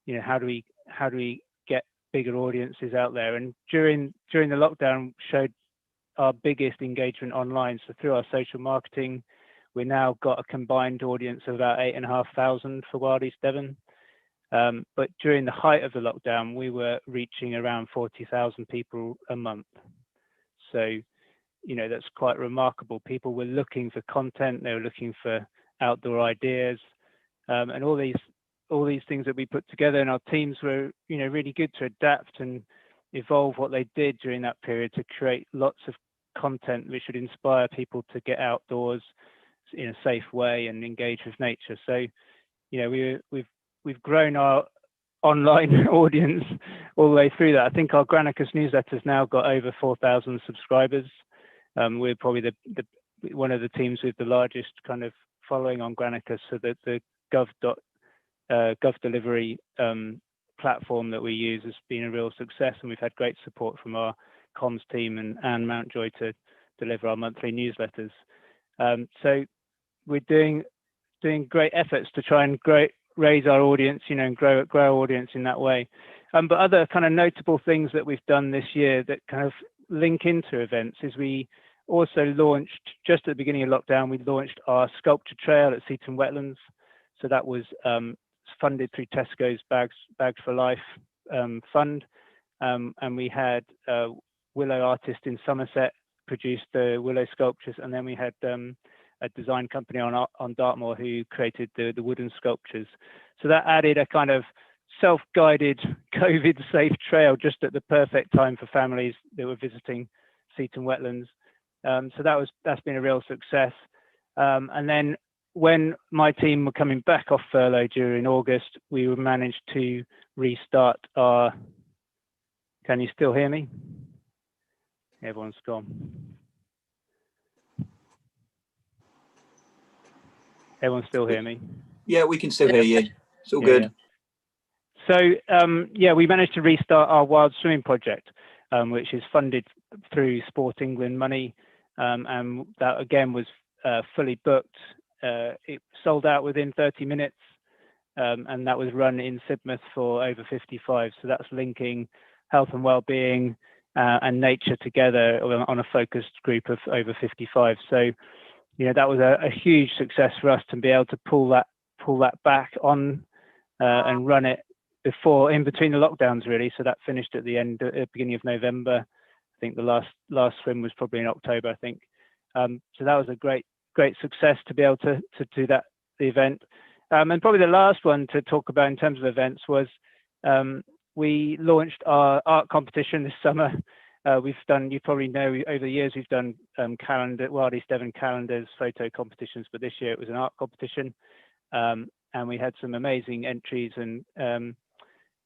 you know, how do we get bigger audiences out there? And during the lockdown showed our biggest engagement online. So through our social marketing, we now got a combined audience of about 8,500 for Wild East Devon. But during the height of the lockdown, we were reaching around 40,000 people a month. So, you know, that's quite remarkable. People were looking for content, they were looking for outdoor ideas, and all these things that we put together, and our teams were, you know, really good to adapt and evolve what they did during that period to create lots of content which would inspire people to get outdoors in a safe way and engage with nature. So, you know, we've grown our online audience all the way through that. I think our Granicus newsletter's now got over 4,000 subscribers. We're probably one of the teams with the largest kind of following on Granicus, so that the Gov delivery platform that we use has been a real success, and we've had great support from our comms team and Anne Mountjoy to deliver our monthly newsletters. So we're doing great efforts to try and raise our audience, you know, and grow our audience in that way. But other kind of notable things that we've done this year that kind of link into events is we also launched, just at the beginning of lockdown, we launched our sculpture trail at Seaton Wetlands. So that was funded through Tesco's Bags for Life fund. And we had Willow artist in Somerset produced the Willow sculptures. And then we had a design company on Dartmoor who created the wooden sculptures. So that added a kind of self-guided COVID safe trail just at the perfect time for families that were visiting Seaton Wetlands. So that's been a real success. And then when my team were coming back off furlough during August, we managed to restart our, can you still hear me? Everyone's gone. Everyone still hear me? Yeah, we can still hear you. It's all good. So yeah, we managed to restart our wild swimming project, which is funded through Sport England money, and that again was fully booked. It sold out within 30 minutes, and that was run in Sidmouth for over 55. So that's linking health and well-being and nature together on a focused group of over 55. So, you know, that was a huge success for us to be able to pull that back on and run it in between the lockdowns, really. So that finished at the beginning of November. I think the last swim was probably in October, I think. So that was a great success to be able to do the event. And probably the last one to talk about in terms of events was we launched our art competition this summer, we've done, you probably know, over the years we've done Wild East Devon calendars, photo competitions, but this year it was an art competition. And we had some amazing entries, and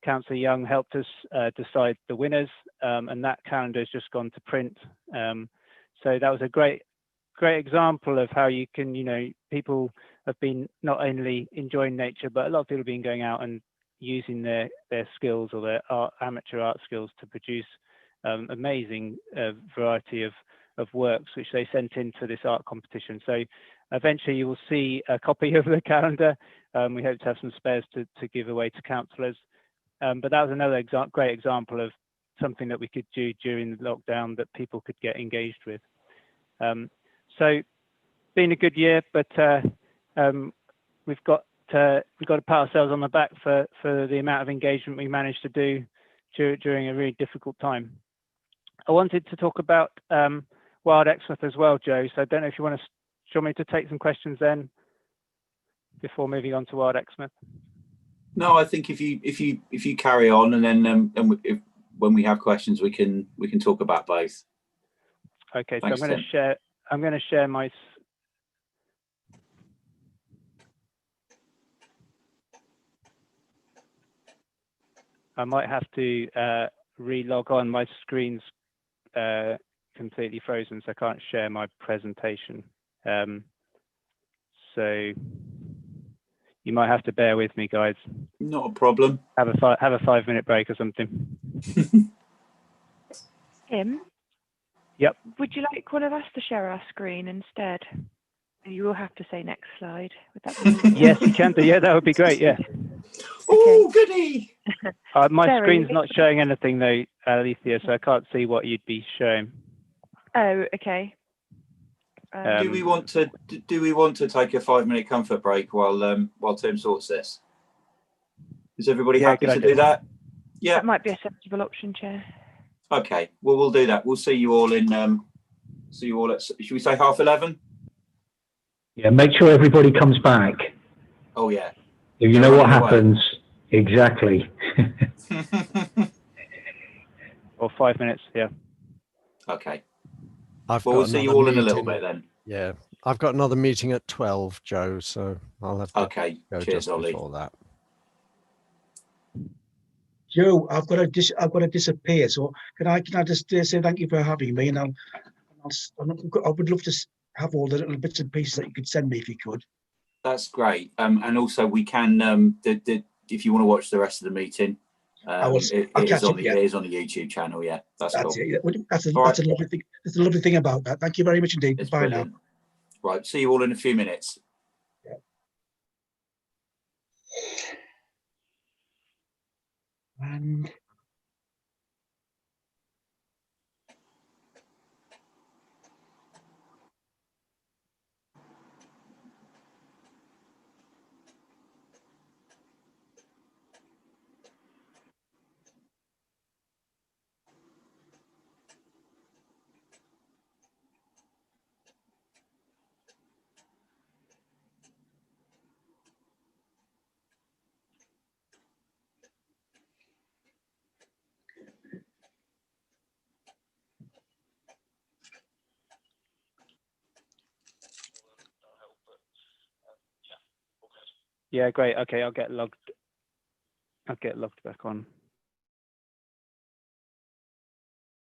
Councillor Young helped us decide the winners, and that calendar has just gone to print. So that was a great example of how you can, people have been not only enjoying nature, but a lot of people have been going out and using their skills or their amateur art skills to produce amazing variety of works which they sent into this art competition. So eventually you will see a copy of the calendar. We hope to have some spares to give away to councillors. But that was another great example of something that we could do during the lockdown that people could get engaged with. So been a good year, but we've got to pat ourselves on the back for the amount of engagement we managed to do during a really difficult time. I wanted to talk about Wild Exmouth as well, Joe. So I don't know if you want me to take some questions then before moving on to Wild Exmouth. No, I think if you carry on, and then when we have questions, we can talk about both. Okay, Thanks, so I'm going to share my. I might have to re-log on. My screen's completely frozen, so I can't share my presentation. So you might have to bear with me, guys. Not a problem. Have a 5-minute break or something. Tim? Yep. Would you like one of us to share our screen instead? You will have to say next slide. Would that be Yes, you can do. Yeah, that would be great. Yeah. Oh, goody! My Sorry. screen's not showing anything though, Alethea, so I can't see what you'd be showing. Oh, okay. Do we want to take a 5-minute comfort break while Tim sorts this? Is everybody happy to do that? Yeah. That might be a sensible option, Chair. Okay. Well, we'll do that. We'll see you all in. See you all at. Should we say 11:30? Yeah. Make sure everybody comes back. Oh yeah. If you know what happens. Exactly. Or 5 minutes. Yeah. Okay. We'll see you all in a little bit then. Yeah, I've got another meeting at 12, Joe, so I'll have to go Cheers, just Ollie. before that. Joe, I've got to disappear. So can I just say thank you for having me, and I would love to have all the little bits and pieces that you could send me if you could. That's great. And also we can if you want to watch the rest of the meeting, it is on the YouTube channel. Yeah, that's cool. That's a lovely thing. That's a lovely thing about that. Thank you very much indeed. It's Bye brilliant. now. Right, see you all in a few minutes. Yeah. And Yeah, great. Okay, I'll get logged back on.